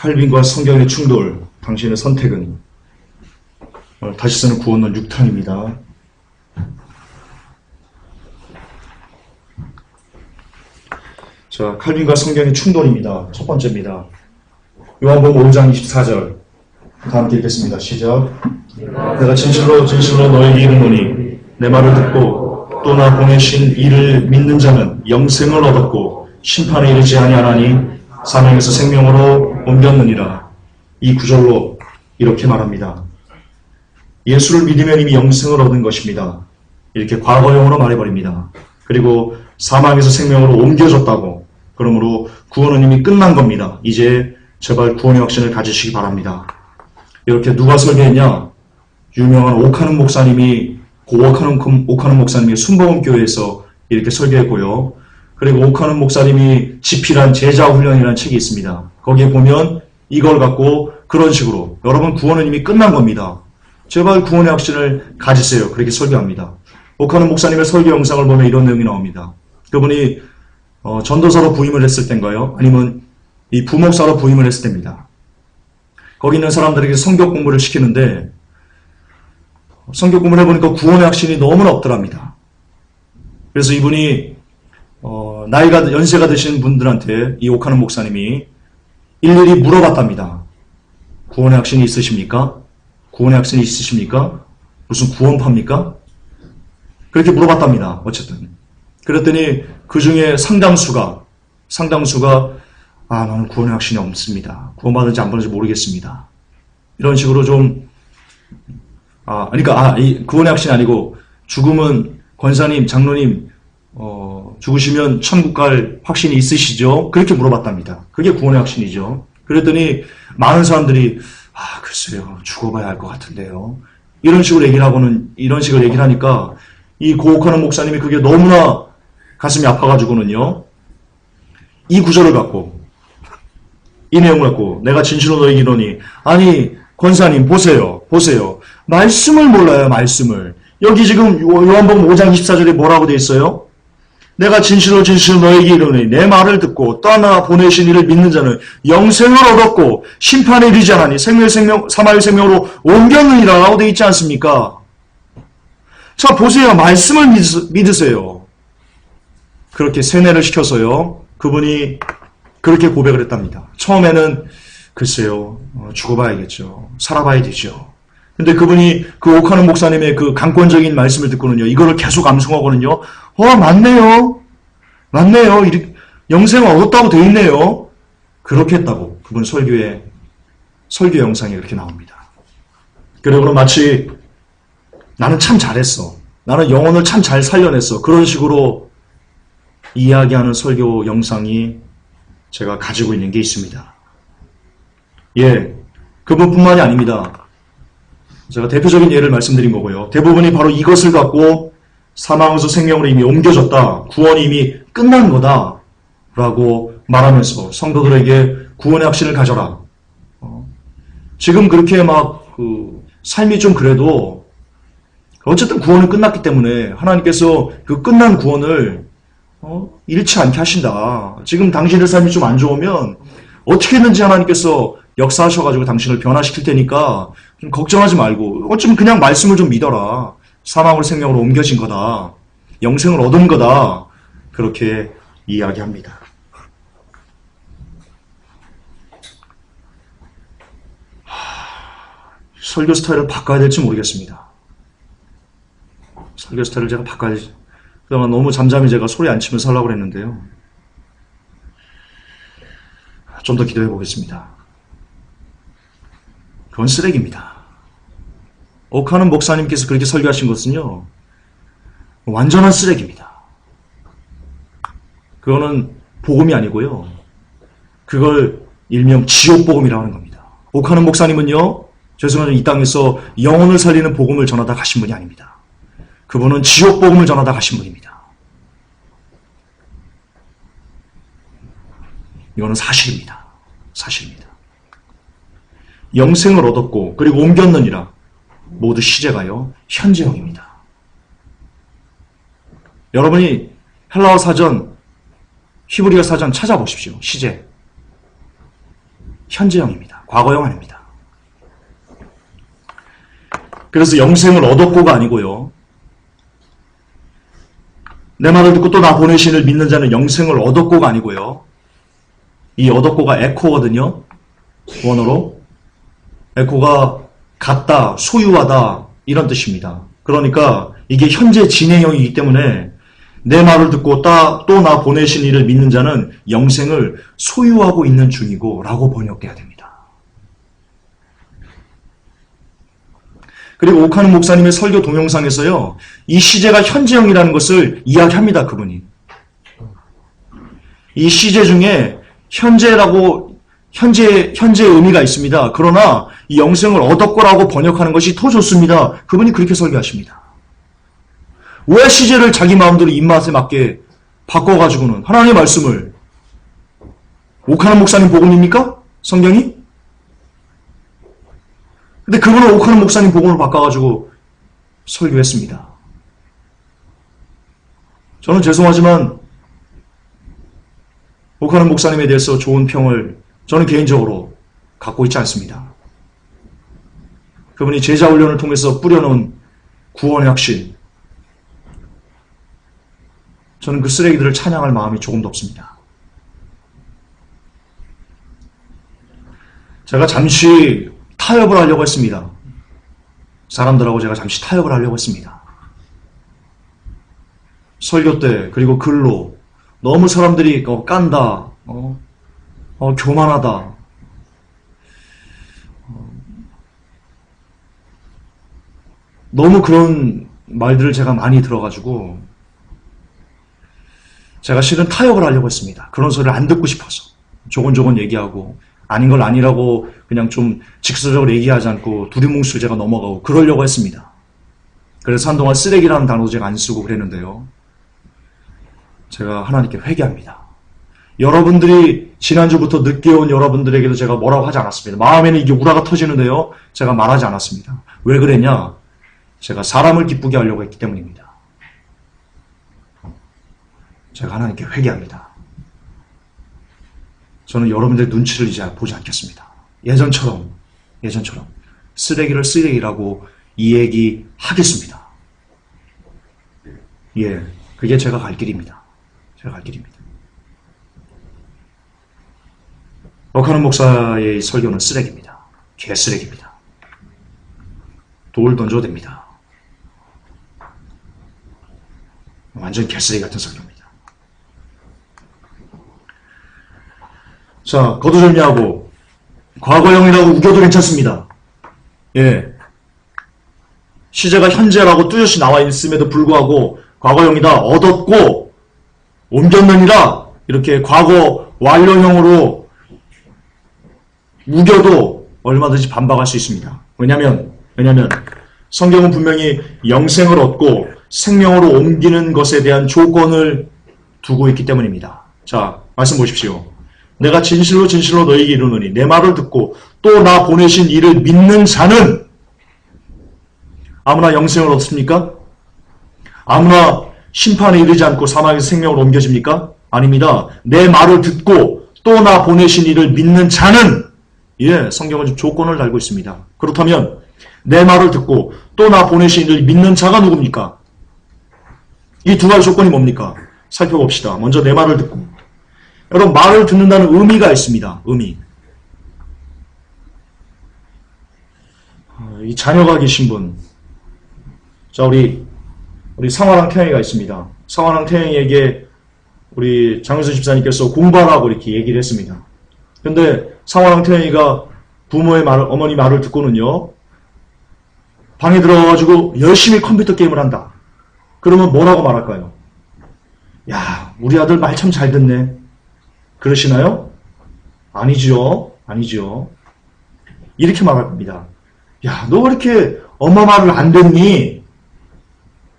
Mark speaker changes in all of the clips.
Speaker 1: 칼빈과 성경의 충돌, 당신의 선택은 다시 쓰는 구원론 6탄입니다. 자, 칼빈과 성경의 충돌입니다. 첫 번째입니다. 요한복음 5장 24절 다 함께 읽겠습니다. 시작. 내가 진실로 진실로 너에게 이르노니 내 말을 듣고 또 나 보내신 이를 믿는 자는 영생을 얻었고 심판에 이르지 아니하나니 사망에서 생명으로 옮겼느니라. 이 구절로 이렇게 말합니다. 예수를 믿으면 이미 영생을 얻은 것입니다. 이렇게 과거형으로 말해버립니다. 그리고 사망에서 생명으로 옮겨졌다고. 그러므로 구원은 이미 끝난 겁니다. 이제 제발 구원의 확신을 가지시기 바랍니다. 이렇게 누가 설계했냐? 유명한 오카는 목사님이 오카는 목사님이 순복음교회에서 이렇게 설계했고요. 그리고 오카는 목사님이 집필한 제자훈련이라는 책이 있습니다. 거기에 보면 이걸 갖고 그런 식으로 여러분 구원은 이미 끝난 겁니다. 제발 구원의 확신을 가지세요. 그렇게 설교합니다. 오카는 목사님의 설교 영상을 보면 이런 내용이 나옵니다. 그분이 전도사로 부임을 했을 때인가요? 아니면 이 부목사로 부임을 했을 때입니다. 거기 있는 사람들에게 성경 공부를 시키는데 성경 공부를 해보니까 구원의 확신이 너무나 없더랍니다. 그래서 이분이 연세가 드신 분들한테 이 오카는 목사님이 일일이 물어봤답니다. 구원의 확신이 있으십니까? 구원의 확신이 있으십니까? 무슨 구원파입니까? 그렇게 물어봤답니다. 어쨌든. 그랬더니 그 중에 상당수가 나는 구원의 확신이 없습니다. 구원받은지 안 받은지 모르겠습니다. 이런 식으로 좀 이 구원의 확신이 아니고 죽으면 권사님, 장로님 죽으시면 천국 갈 확신이 있으시죠? 그렇게 물어봤답니다. 그게 구원의 확신이죠. 그랬더니 많은 사람들이 글쎄요, 죽어봐야 할 것 같은데요. 이런 식으로 얘기를 하니까 이 고혹하는 목사님이 그게 너무나 가슴이 아파가지고는요, 이 구절을 갖고, 이 내용을 갖고, 내가 진실로 너에게 이르노니, 아니, 권사님, 보세요. 말씀을 몰라요, 말씀을. 여기 지금 요한복음 5장 24절에 뭐라고 되어 있어요? 내가 진실로 너에게 이르노니, 내 말을 듣고 또 하나 보내신 이를 믿는 자는 영생을 얻었고, 심판에 이르지 않으니 사망의 생명으로 옮겼느니라 라고 되어 있지 않습니까? 자, 보세요. 말씀을 믿으세요. 그렇게 세뇌를 시켜서요. 그분이 그렇게 고백을 했답니다. 처음에는 글쎄요. 죽어봐야겠죠. 살아봐야 되죠. 근데 그분이 그 오카는 목사님의 그 강권적인 말씀을 듣고는요. 이거를 계속 암송하고는요. 맞네요. 영생을 얻었다고 되어 있네요. 그렇게 했다고. 그분 설교 영상이 그렇게 나옵니다. 그리고는 마치 나는 참 잘했어. 나는 영혼을 참 잘 살려냈어. 그런 식으로 이야기하는 설교 영상이 제가 가지고 있는 게 있습니다. 예, 그분뿐만이 아닙니다. 제가 대표적인 예를 말씀드린 거고요. 대부분이 바로 이것을 갖고 사망에서 생명으로 이미 옮겨졌다. 구원이 이미 끝난 거다. 라고 말하면서 성도들에게 구원의 확신을 가져라. 지금 그렇게 삶이 좀 그래도 어쨌든 구원은 끝났기 때문에 하나님께서 그 끝난 구원을 잃지 않게 하신다. 지금 당신의 삶이 좀 안 좋으면 어떻게든지 하나님께서 역사하셔가지고 당신을 변화시킬 테니까 좀 걱정하지 말고 어쩌면 그냥 말씀을 좀 믿어라. 사망을 생명으로 옮겨진 거다. 영생을 얻은 거다. 그렇게 이야기합니다. 설교 스타일을 바꿔야 될지 모르겠습니다. 설교 스타일을 제가 바꿔야 될지. 그동안 너무 잠잠히 제가 소리 안 치면서 하려고 했는데요. 좀 더 기도해 보겠습니다. 그건 쓰레기입니다. 오카는 목사님께서 그렇게 설교하신 것은요. 완전한 쓰레기입니다. 그거는 복음이 아니고요. 그걸 일명 지옥복음이라고 하는 겁니다. 오카는 목사님은요. 죄송하지만 이 땅에서 영혼을 살리는 복음을 전하다 가신 분이 아닙니다. 그분은 지옥복음을 전하다 가신 분입니다. 이거는 사실입니다. 영생을 얻었고 그리고 옮겼느니라. 모두 시제가요. 현재형입니다. 여러분이 헬라어 사전, 히브리어 사전 찾아보십시오. 시제. 현재형입니다. 과거형 아닙니다. 그래서 영생을 얻었고가 아니고요. 내 말을 듣고 또 나 보내신 이를 믿는 자는 영생을 얻었고가 아니고요. 이 얻었고가 에코거든요. 원어로. 에코가 갖다, 소유하다 이런 뜻입니다. 그러니까 이게 현재 진행형이기 때문에 내 말을 듣고 또 나 보내신 이를 믿는 자는 영생을 소유하고 있는 중이고 라고 번역해야 됩니다. 그리고 오카는 목사님의 설교 동영상에서요. 이 시제가 현재형이라는 것을 이야기합니다. 그분이. 이 시제 중에 현재의 의미가 있습니다. 그러나 이 영생을 얻었고라고 번역하는 것이 더 좋습니다. 그분이 그렇게 설교하십니다. 왜 시제를 자기 마음대로 입맛에 맞게 바꿔가지고는 하나님의 말씀을 오카는 목사님 복음입니까? 성경이? 근데 그분은 오카는 목사님 복음을 바꿔가지고 설교했습니다. 저는 죄송하지만 오카는 목사님에 대해서 좋은 평을 저는 개인적으로 갖고 있지 않습니다. 그분이 제자 훈련을 통해서 뿌려놓은 구원의 확신, 저는 그 쓰레기들을 찬양할 마음이 조금도 없습니다. 제가 잠시 타협을 하려고 했습니다. 사람들하고 제가 잠시 타협을 하려고 했습니다. 설교 때 그리고 글로 너무 사람들이 깐다, 교만하다, 너무 그런 말들을 제가 많이 들어가지고 제가 실은 타협을 하려고 했습니다. 그런 소리를 안 듣고 싶어서 조곤조곤 얘기하고 아닌 걸 아니라고 그냥 좀 직설적으로 얘기하지 않고 두리뭉술 제가 넘어가고 그러려고 했습니다. 그래서 한동안 쓰레기라는 단어도 제가 안 쓰고 그랬는데요. 제가 하나님께 회개합니다. 여러분들이 지난주부터 늦게 온 여러분들에게도 제가 뭐라고 하지 않았습니다. 마음에는 이게 우라가 터지는데요. 제가 말하지 않았습니다. 왜 그랬냐? 제가 사람을 기쁘게 하려고 했기 때문입니다. 제가 하나님께 회개합니다. 저는 여러분들의 눈치를 이제 보지 않겠습니다. 예전처럼 쓰레기를 쓰레기라고 이 얘기 하겠습니다. 예, 그게 제가 갈 길입니다. 제가 갈 길입니다. 오카는 목사의 설교는 쓰레기입니다. 개쓰레기입니다. 돌 던져도 됩니다. 완전 개쓰레기 같은 설교입니다. 자, 거두절미하고 과거형이라고 우겨도 괜찮습니다. 예, 시제가 현재라고 뚜렷이 나와 있음에도 불구하고 과거형이다, 얻었고 옮겼느니라 이렇게 과거 완료형으로 우겨도 얼마든지 반박할 수 있습니다. 왜냐하면 성경은 분명히 영생을 얻고 생명으로 옮기는 것에 대한 조건을 두고 있기 때문입니다. 자, 말씀 보십시오. 내가 진실로 너희에게 이르노니 내 말을 듣고 또 나 보내신 이를 믿는 자는 아무나 영생을 얻습니까? 아무나 심판에 이르지 않고 사망에서 생명으로 옮겨집니까? 아닙니다. 내 말을 듣고 또 나 보내신 이를 믿는 자는, 예, 성경은 조건을 달고 있습니다. 그렇다면 내 말을 듣고 또 나 보내신 이를 믿는 자가 누굽니까? 이 두 가지 조건이 뭡니까? 살펴봅시다. 먼저 내 말을 듣고. 여러분, 말을 듣는다는 의미가 있습니다. 의미. 이 자녀가 계신 분. 자, 우리 상화랑 태영이가 있습니다. 상화랑 태영이에게 우리 장윤수 집사님께서 공부하라고 이렇게 얘기를 했습니다. 근데 상화랑 태영이가 부모의 말을, 어머니 말을 듣고는요, 방에 들어가가지고 열심히 컴퓨터 게임을 한다. 그러면 뭐라고 말할까요? 야, 우리 아들 말 참 잘 듣네. 그러시나요? 아니죠. 이렇게 말할 겁니다. 야, 너 왜 이렇게 엄마 말을 안 듣니?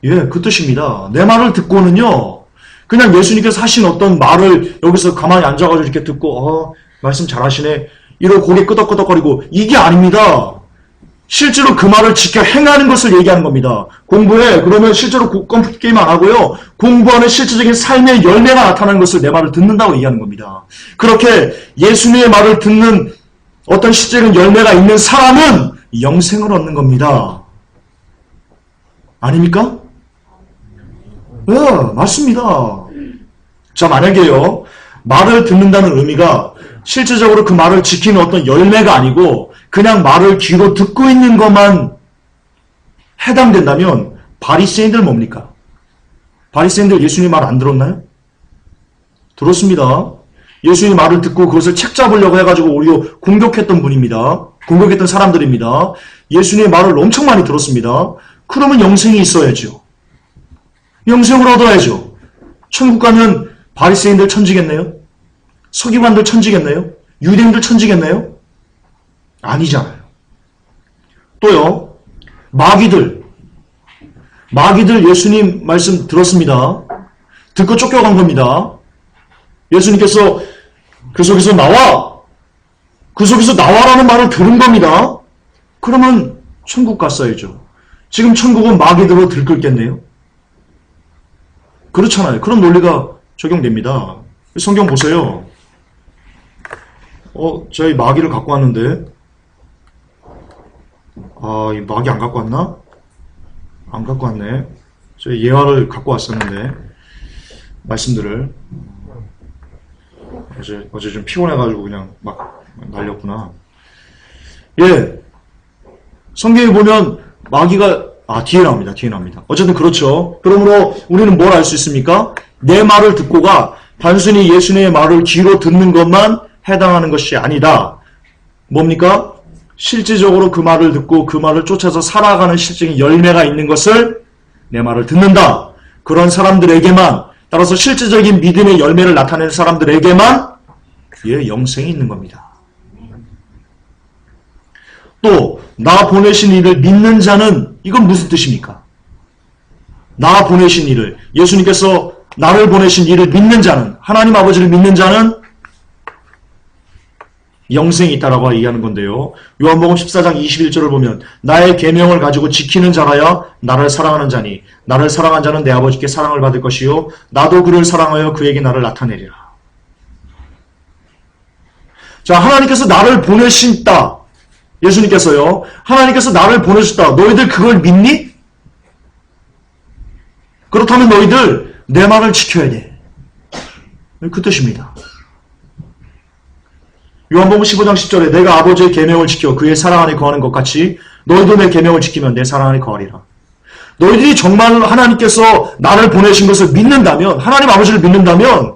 Speaker 1: 예, 그 뜻입니다. 내 말을 듣고는요, 그냥 예수님께서 하신 어떤 말을 여기서 가만히 앉아가지고 이렇게 듣고, 말씀 잘하시네. 이러고 고개 끄덕끄덕거리고, 이게 아닙니다. 실제로 그 말을 지켜 행하는 것을 얘기하는 겁니다. 공부해. 그러면 실제로 컴퓨터 게임 안 하고요. 공부하는 실질적인 삶의 열매가 나타나는 것을 내 말을 듣는다고 얘기하는 겁니다. 그렇게 예수님의 말을 듣는 어떤 실제적인 열매가 있는 사람은 영생을 얻는 겁니다. 아닙니까? 네, 맞습니다. 자, 만약에요, 말을 듣는다는 의미가 실제적으로 그 말을 지키는 어떤 열매가 아니고 그냥 말을 귀로 듣고 있는 것만 해당된다면 바리새인들 뭡니까? 바리새인들 예수님 말 안 들었나요? 들었습니다. 예수님 말을 듣고 그것을 책 잡으려고 해가지고 오히려 공격했던 분입니다. 공격했던 사람들입니다. 예수님의 말을 엄청 많이 들었습니다. 그러면 영생이 있어야죠. 영생을 얻어야죠. 천국 가면 바리새인들 천지겠네요? 서기관들 천지겠네요? 유대인들 천지겠네요? 아니잖아요. 또요, 마귀들 예수님 말씀 들었습니다. 듣고 쫓겨간 겁니다. 예수님께서 그 속에서 나와라는 말을 들은 겁니다. 그러면 천국 갔어야죠. 지금 천국은 마귀들로 들끓겠네요. 그렇잖아요. 그런 논리가 적용됩니다. 성경 보세요. 저희 마귀를 갖고 왔는데, 이 마귀 안 갖고 왔나? 안 갖고 왔네. 저희 예화를 갖고 왔었는데, 말씀들을. 어제 좀 피곤해가지고 그냥 막 날렸구나. 예. 성경에 보면 마귀가, 뒤에 나옵니다. 어쨌든 그렇죠. 그러므로 우리는 뭘 알 수 있습니까? 내 말을 듣고가 단순히 예수님의 말을 귀로 듣는 것만 해당하는 것이 아니다. 뭡니까? 실질적으로 그 말을 듣고 그 말을 쫓아서 살아가는 실질적인 열매가 있는 것을 내 말을 듣는다. 그런 사람들에게만, 따라서 실질적인 믿음의 열매를 나타내는 사람들에게만 영생이 있는 겁니다. 또 나 보내신 이를 믿는 자는, 이건 무슨 뜻입니까? 나 보내신 이를, 예수님께서 나를 보내신 이를 믿는 자는, 하나님 아버지를 믿는 자는 영생이 있다라고 얘기하는 건데요. 요한복음 14장 21절을 보면 나의 계명을 가지고 지키는 자라야 나를 사랑하는 자니 나를 사랑한 자는 내 아버지께 사랑을 받을 것이요 나도 그를 사랑하여 그에게 나를 나타내리라. 자, 하나님께서 나를 보내신다. 예수님께서요. 하나님께서 나를 보내셨다. 너희들 그걸 믿니? 그렇다면 너희들 내 말을 지켜야 돼. 그 뜻입니다. 요한복음 15장 10절에 내가 아버지의 계명을 지켜 그의 사랑 안에 거하는 것 같이 너희도 내 계명을 지키면 내 사랑 안에 거하리라. 너희들이 정말로 하나님께서 나를 보내신 것을 믿는다면, 하나님 아버지를 믿는다면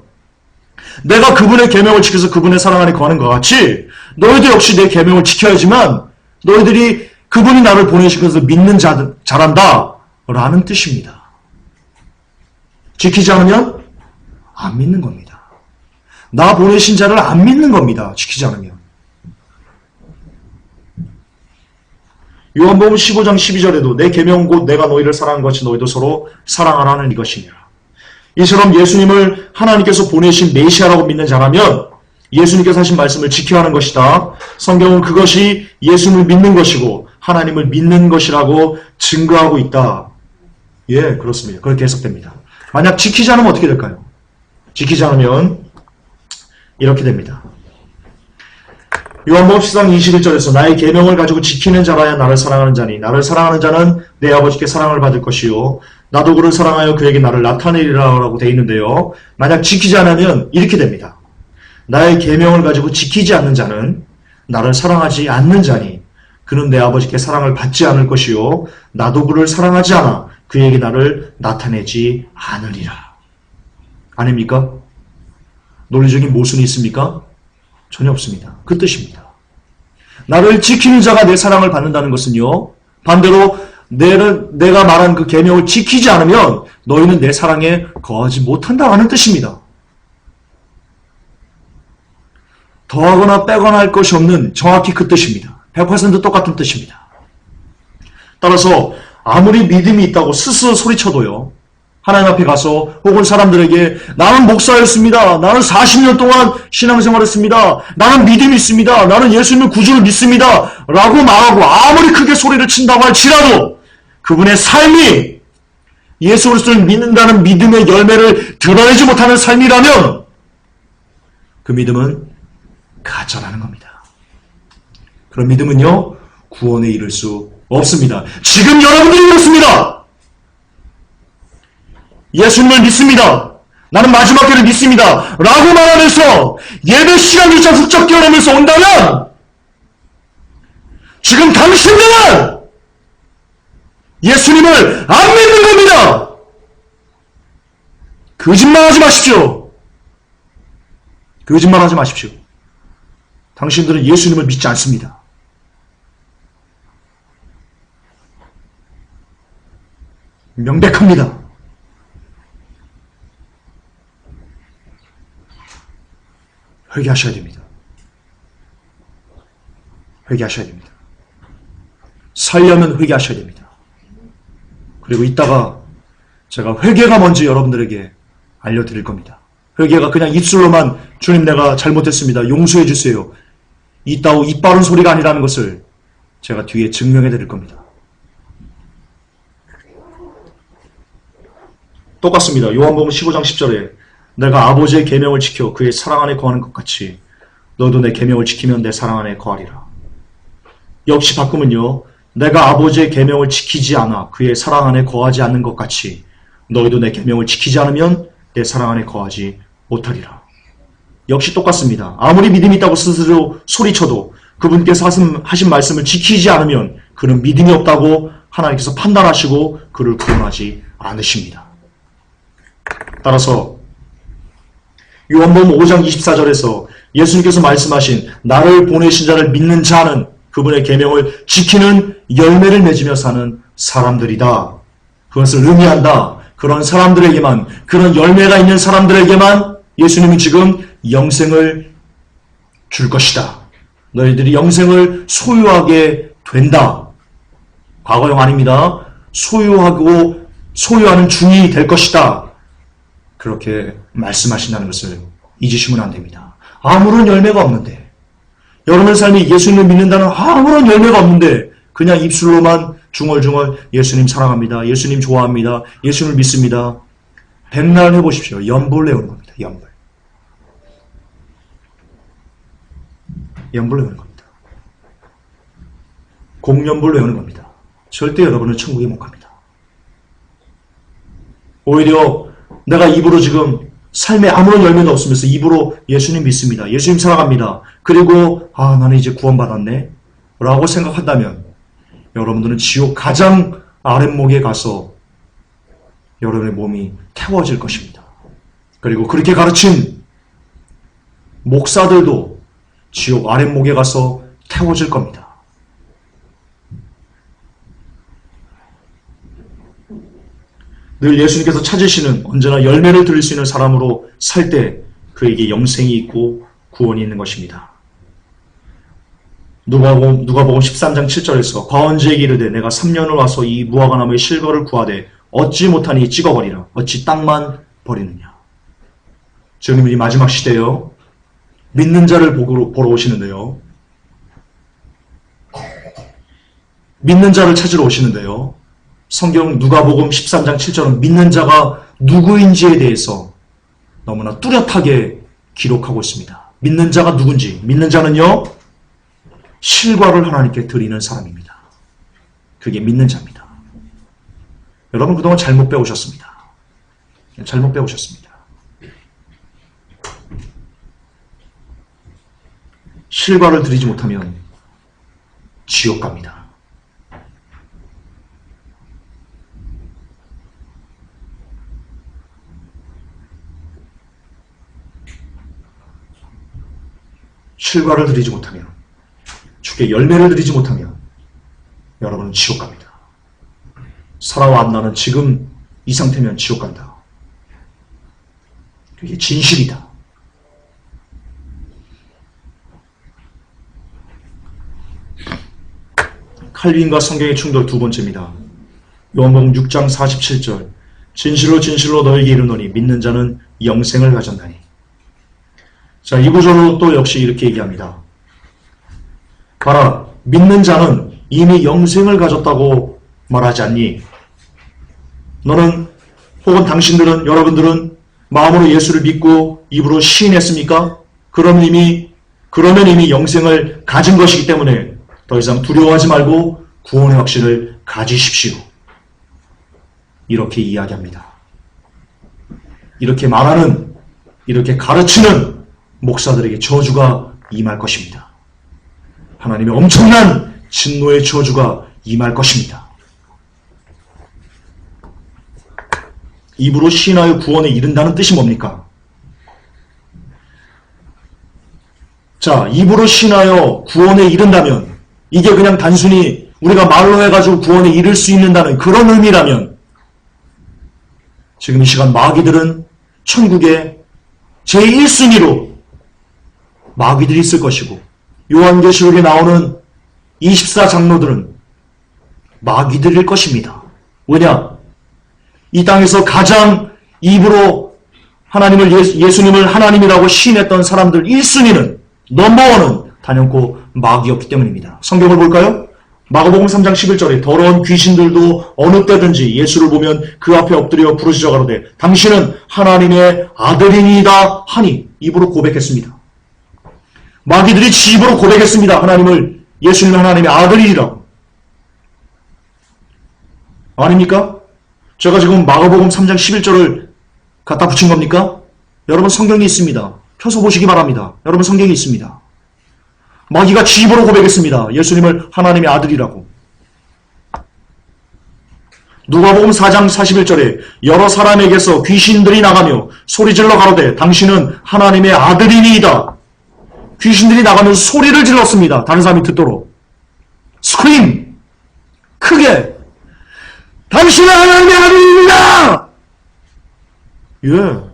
Speaker 1: 내가 그분의 계명을 지켜서 그분의 사랑 안에 거하는 것 같이 너희도 역시 내 계명을 지켜야지만 너희들이 그분이 나를 보내신 것을 믿는 자란다 라는 뜻입니다. 지키지 않으면 안 믿는 겁니다. 나 보내신 자를 안 믿는 겁니다. 지키지 않으면. 요한복음 15장 12절에도 내 계명 곧 내가 너희를 사랑한 것이 너희도 서로 사랑하라는 이것이니라. 이처럼 예수님을 하나님께서 보내신 메시아라고 믿는 자라면 예수님께서 하신 말씀을 지켜야 하는 것이다. 성경은 그것이 예수님을 믿는 것이고 하나님을 믿는 것이라고 증거하고 있다. 예, 그렇습니다. 그렇게 해석됩니다. 만약 지키지 않으면 어떻게 될까요? 지키지 않으면 이렇게 됩니다. 요한복음 10장 21절에서 나의 계명을 가지고 지키는 자라야 나를 사랑하는 자니 나를 사랑하는 자는 내 아버지께 사랑을 받을 것이요 나도 그를 사랑하여 그에게 나를 나타내리라 라고 되어 있는데요. 만약 지키지 않으면 이렇게 됩니다. 나의 계명을 가지고 지키지 않는 자는 나를 사랑하지 않는 자니 그는 내 아버지께 사랑을 받지 않을 것이요 나도 그를 사랑하지 않아 그에게 나를 나타내지 않으리라. 아닙니까? 논리적인 모순이 있습니까? 전혀 없습니다. 그 뜻입니다. 나를 지키는 자가 내 사랑을 받는다는 것은요, 반대로 내가 말한 그 계명을 지키지 않으면 너희는 내 사랑에 거하지 못한다는 뜻입니다. 더하거나 빼거나 할 것이 없는 정확히 그 뜻입니다. 100% 똑같은 뜻입니다. 따라서 아무리 믿음이 있다고 스스로 소리쳐도요, 하나님 앞에 가서 혹은 사람들에게 나는 목사였습니다. 나는 40년 동안 신앙생활했습니다. 나는 믿음이 있습니다. 나는 예수님의 구주를 믿습니다. 라고 말하고 아무리 크게 소리를 친다고 할지라도 그분의 삶이 예수 그리스도를 믿는다는 믿음의 열매를 드러내지 못하는 삶이라면 그 믿음은 가짜라는 겁니다. 그런 믿음은요, 구원에 이를 수 없습니다. 지금 여러분들이 그렇습니다. 예수님을 믿습니다. 나는 마지막 때를 믿습니다. 라고 말하면서 예배 시간조차 훌쩍 뛰어넘으면서 온다면 지금 당신들은 예수님을 안 믿는 겁니다. 거짓말하지 마십시오. 거짓말하지 마십시오. 당신들은 예수님을 믿지 않습니다. 명백합니다. 회개하셔야 됩니다. 회개하셔야 됩니다. 살려면 회개하셔야 됩니다. 그리고 이따가 제가 회개가 뭔지 여러분들에게 알려드릴 겁니다. 회개가 그냥 입술로만 주님 내가 잘못했습니다. 용서해 주세요. 이따오 입 바른 소리가 아니라는 것을 제가 뒤에 증명해 드릴 겁니다. 똑같습니다. 요한복음 15장 10절에 내가 아버지의 계명을 지켜 그의 사랑 안에 거하는 것 같이 너도 내 계명을 지키면 내 사랑 안에 거하리라. 역시 바꾸면요. 내가 아버지의 계명을 지키지 않아 그의 사랑 안에 거하지 않는 것 같이 너희도 내 계명을 지키지 않으면 내 사랑 안에 거하지 못하리라. 역시 똑같습니다. 아무리 믿음이 있다고 스스로 소리쳐도 그분께서 하신 말씀을 지키지 않으면 그는 믿음이 없다고 하나님께서 판단하시고 그를 구원하지 않으십니다. 따라서 요한복음 5장 24절에서 예수님께서 말씀하신 나를 보내신 자를 믿는 자는 그분의 계명을 지키는 열매를 맺으며 사는 사람들이다. 그것을 의미한다. 그런 사람들에게만, 그런 열매가 있는 사람들에게만 예수님은 지금 영생을 줄 것이다. 너희들이 영생을 소유하게 된다. 과거형 아닙니다. 소유하는 중이 될 것이다. 그렇게 말씀하신다는 것을 잊으시면 안 됩니다. 아무런 열매가 없는데, 여러분의 삶이 예수님을 믿는다는 아무런 열매가 없는데 그냥 입술로만 중얼중얼 예수님 사랑합니다. 예수님 좋아합니다. 예수님을 믿습니다. 백날 해보십시오. 연불 내오는 겁니다. 연불. 연불 내오는 겁니다. 공연불 내오는 겁니다. 절대 여러분은 천국에 못 갑니다. 오히려 내가 입으로 지금 삶에 아무런 열매도 없으면서 입으로 예수님 믿습니다. 예수님 사랑합니다. 그리고 나는 이제 구원받았네 라고 생각한다면 여러분들은 지옥 가장 아랫목에 가서 여러분의 몸이 태워질 것입니다. 그리고 그렇게 가르친 목사들도 지옥 아랫목에 가서 태워질 겁니다. 늘 예수님께서 찾으시는 언제나 열매를 드릴 수 있는 사람으로 살 때 그에게 영생이 있고 구원이 있는 것입니다. 누가복음 13장 7절에서 과언자에게 이르되 내가 3년을 와서 이 무화과 나무의 실과를 구하되 얻지 못하니 찍어버리라. 어찌 땅만 버리느냐. 주님은 이 마지막 시대요. 믿는 자를 보러 오시는데요. 믿는 자를 찾으러 오시는데요. 성경 누가복음 13장 7절은 믿는 자가 누구인지에 대해서 너무나 뚜렷하게 기록하고 있습니다. 믿는 자가 누군지. 믿는 자는요. 실과를 하나님께 드리는 사람입니다. 그게 믿는 자입니다. 여러분 그동안 잘못 배우셨습니다. 잘못 배우셨습니다. 실과를 드리지 못하면 지옥 갑니다. 실과를 드리지 못하면, 주께 열매를 드리지 못하면 여러분은 지옥 갑니다. 사라와 안나는 지금 이 상태면 지옥 간다. 그게 진실이다. 칼빈과 성경의 충돌 두 번째입니다. 요한복음 6장 47절 진실로 진실로 너에게 이르노니 믿는 자는 영생을 가졌나니. 자, 이 구절로 또 역시 이렇게 얘기합니다. 봐라, 믿는 자는 이미 영생을 가졌다고 말하지 않니? 너는 혹은 당신들은, 여러분들은 마음으로 예수를 믿고 입으로 시인했습니까? 그러면 이미 영생을 가진 것이기 때문에 더 이상 두려워하지 말고 구원의 확신을 가지십시오. 이렇게 이야기합니다. 이렇게 말하는, 이렇게 가르치는 목사들에게 저주가 임할 것입니다. 하나님의 엄청난 진노의 저주가 임할 것입니다. 입으로 시인하여 구원에 이른다는 뜻이 뭡니까? 자, 입으로 시인하여 구원에 이른다면 이게 그냥 단순히 우리가 말로 해가지고 구원에 이를 수 있는다는 그런 의미라면 지금 이 시간 마귀들은 천국의 제1순위로 마귀들이 있을 것이고 요한계시록에 나오는 24장로들은 마귀들일 것입니다. 왜냐? 이 땅에서 가장 입으로 하나님을 예수님을 하나님이라고 시인했던 사람들 1순위는 넘버원은 단연코 마귀였기 때문입니다. 성경을 볼까요? 마가복음 3장 11절에 더러운 귀신들도 어느 때든지 예수를 보면 그 앞에 엎드려 부르짖어 가로되 당신은 하나님의 아들이니이다 하니 입으로 고백했습니다. 마귀들이 지 입으로 고백했습니다. 하나님을, 예수님은 하나님의 아들이라고. 아닙니까? 제가 지금 마가복음 3장 11절을 갖다 붙인 겁니까? 여러분 성경이 있습니다. 펴서 보시기 바랍니다. 여러분 성경이 있습니다. 마귀가 지 입으로 고백했습니다. 예수님을 하나님의 아들이라고. 누가복음 4장 41절에 여러 사람에게서 귀신들이 나가며 소리질러 가로되 당신은 하나님의 아들이니이다. 귀신들이 나가면서 소리를 질렀습니다. 다른 사람이 듣도록. 스크림! 크게! 당신은 하나님의 아들입니다! 예.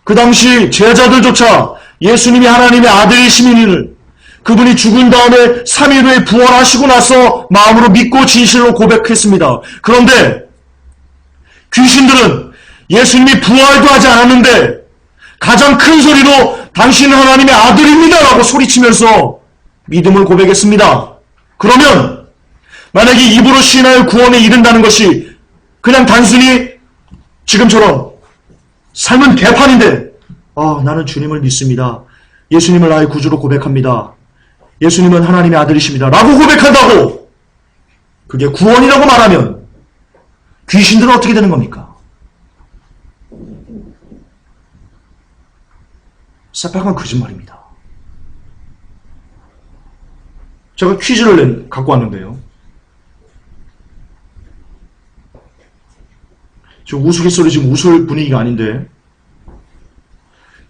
Speaker 1: 그 당시 제자들조차 예수님이 하나님의 아들이심을 그분이 죽은 다음에 3일 후에 부활하시고 나서 마음으로 믿고 진실로 고백했습니다. 그런데 귀신들은 예수님이 부활도 하지 않았는데 가장 큰 소리로 당신은 하나님의 아들입니다 라고 소리치면서 믿음을 고백했습니다. 그러면 만약에 입으로 시인하여 구원에 이른다는 것이 그냥 단순히 지금처럼 삶은 개판인데 나는 주님을 믿습니다. 예수님을 나의 구주로 고백합니다. 예수님은 하나님의 아들이십니다. 라고 고백한다고 그게 구원이라고 말하면 귀신들은 어떻게 되는 겁니까? 새빨간 거짓말입니다. 제가 퀴즈를 갖고 왔는데요. 지금 우스갯소리 지금 웃을 분위기가 아닌데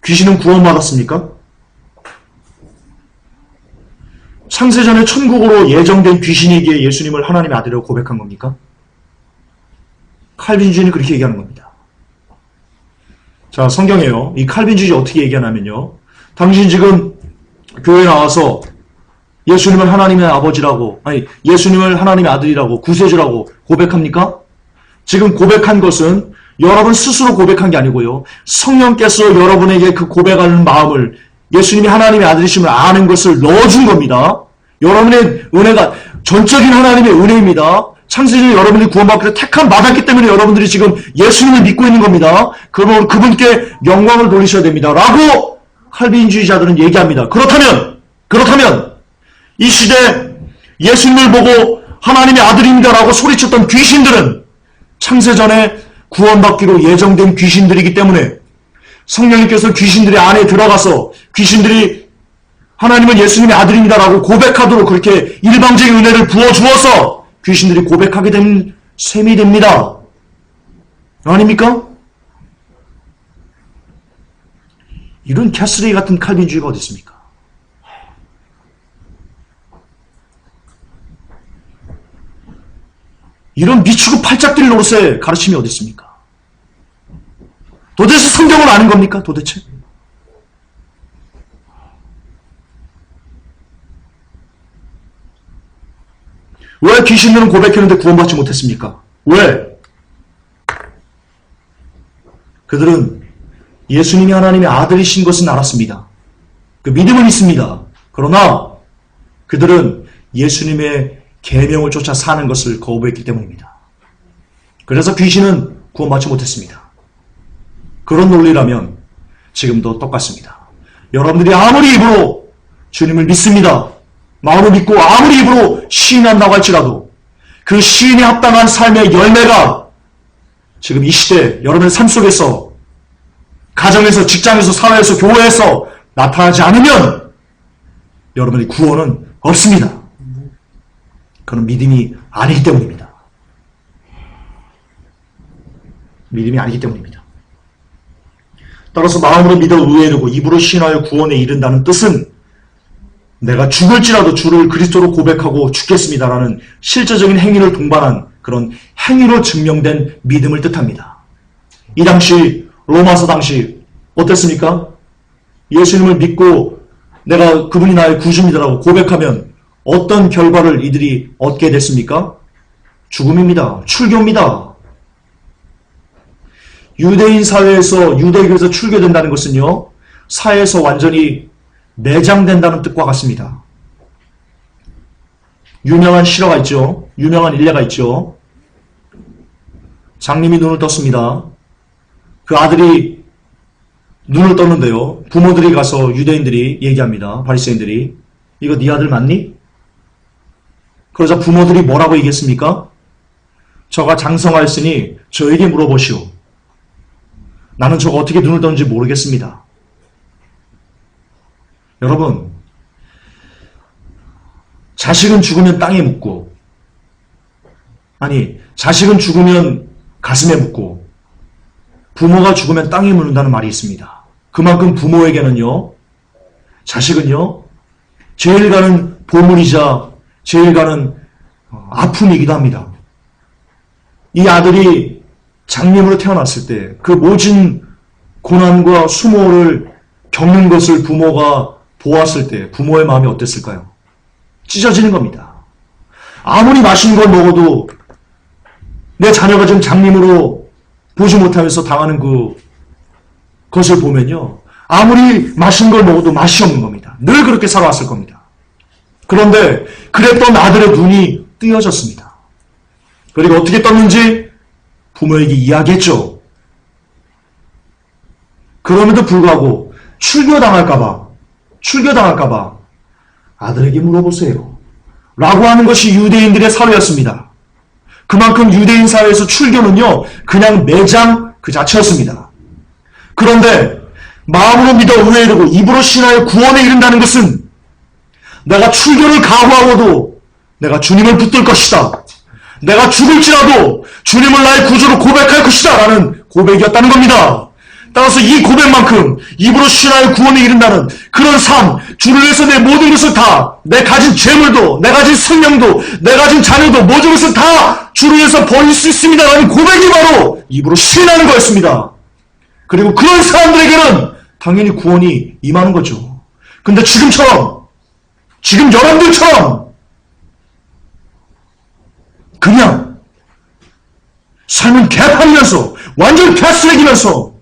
Speaker 1: 귀신은 구원받았습니까? 창세전에 천국으로 예정된 귀신에게 예수님을 하나님의 아들이라고 고백한 겁니까? 칼빈주의는 그렇게 얘기하는 겁니다. 자, 성경에요. 이 칼빈주의 어떻게 얘기하냐면요. 당신 지금 교회에 나와서 예수님을 하나님의 아버지라고, 예수님을 하나님의 아들이라고, 구세주라고 고백합니까? 지금 고백한 것은 여러분 스스로 고백한 게 아니고요. 성령께서 여러분에게 그 고백하는 마음을 예수님이 하나님의 아들이심을 아는 것을 넣어준 겁니다. 여러분의 은혜가 전적인 하나님의 은혜입니다. 창세전에 여러분이 구원받기 택함 받았기 때문에 여러분들이 지금 예수님을 믿고 있는 겁니다. 그러면 그분께 영광을 돌리셔야 됩니다. 라고 칼빈주의자들은 얘기합니다. 그렇다면 이 시대 예수님을 보고 하나님의 아들입니다 라고 소리쳤던 귀신들은 창세전에 구원받기로 예정된 귀신들이기 때문에 성령님께서 귀신들의 안에 들어가서 귀신들이 하나님은 예수님의 아들입니다 라고 고백하도록 그렇게 일방적인 은혜를 부어주어서 귀신들이 고백하게 된 셈이 됩니다. 아닙니까? 이런 캐스레이 같은 칼빈주의가 어디 있습니까? 이런 미치고 팔짝 뛸 노릇의 가르침이 어디 있습니까? 도대체 성경을 아는 겁니까? 도대체? 왜 귀신들은 고백했는데 구원받지 못했습니까? 왜? 그들은 예수님이 하나님의 아들이신 것은 알았습니다. 그 믿음은 있습니다. 그러나 그들은 예수님의 계명을 쫓아 사는 것을 거부했기 때문입니다. 그래서 귀신은 구원받지 못했습니다. 그런 논리라면 지금도 똑같습니다. 여러분들이 아무리 입으로 주님을 믿습니다, 마음으로 믿고 아무리 입으로 시인한다고 할지라도 그 시인에 합당한 삶의 열매가 지금 이 시대 여러분의 삶 속에서 가정에서 직장에서 사회에서 교회에서 나타나지 않으면 여러분의 구원은 없습니다. 그건 믿음이 아니기 때문입니다. 믿음이 아니기 때문입니다. 따라서 마음으로 믿어 의에 이르고 입으로 시인하여 구원에 이른다는 뜻은 내가 죽을지라도 주를 그리스도로 고백하고 죽겠습니다라는 실제적인 행위를 동반한 그런 행위로 증명된 믿음을 뜻합니다. 이 당시 로마서 당시 어땠습니까? 예수님을 믿고 내가 그분이 나의 구주입니다라고 고백하면 어떤 결과를 이들이 얻게 됐습니까? 죽음입니다. 출교입니다. 유대인 사회에서 유대교에서 출교된다는 것은요, 사회에서 완전히 매장된다는 뜻과 같습니다. 유명한 실화가 있죠. 유명한 일례가 있죠. 장님이 눈을 떴습니다. 그 아들이 눈을 떴는데요. 부모들이 가서 유대인들이 얘기합니다. 바리새인들이 이거 네 아들 맞니? 그러자 부모들이 뭐라고 얘기했습니까? 저가 장성하였으니 저에게 물어보시오. 나는 저가 어떻게 눈을 떴는지 모르겠습니다. 여러분, 자식은 죽으면 땅에 묻고, 아니, 자식은 죽으면 가슴에 묻고, 부모가 죽으면 땅에 묻는다는 말이 있습니다. 그만큼 부모에게는요, 자식은요, 제일 가는 보물이자 제일 가는 아픔이기도 합니다. 이 아들이 장님으로 태어났을 때 그 모진 고난과 수모를 겪는 것을 부모가 보았을 때 부모의 마음이 어땠을까요? 찢어지는 겁니다. 아무리 맛있는 걸 먹어도 내 자녀가 지금 장님으로 보지 못하면서 당하는 그것을 보면요. 아무리 맛있는 걸 먹어도 맛이 없는 겁니다. 늘 그렇게 살아왔을 겁니다. 그런데 그랬던 아들의 눈이 뜨여졌습니다. 그리고 어떻게 떴는지 부모에게 이야기했죠. 그럼에도 불구하고 출교당할까봐 아들에게 물어보세요. 라고 하는 것이 유대인들의 사회였습니다. 그만큼 유대인 사회에서 출교는요, 그냥 매장 그 자체였습니다. 그런데 마음으로 믿어 의에 이르고 입으로 신하여 구원에 이른다는 것은 내가 출교를 각오하고도 내가 주님을 붙들 것이다. 내가 죽을지라도 주님을 나의 구주로 고백할 것이다 라는 고백이었다는 겁니다. 따라서 이 고백만큼 입으로 신하여 구원에 이른다는 그런 삶, 주를 위해서 내 모든 것을 다, 내 가진 재물도, 내 가진 생명도, 내 가진 자녀도 모든 것을 다 주를 위해서 버릴 수 있습니다 라는 고백이 바로 입으로 신하는 거였습니다. 그리고 그런 사람들에게는 당연히 구원이 임하는 거죠. 근데 지금처럼, 지금 여러분들처럼 그냥 삶은 개판이면서 완전 개쓰레기면서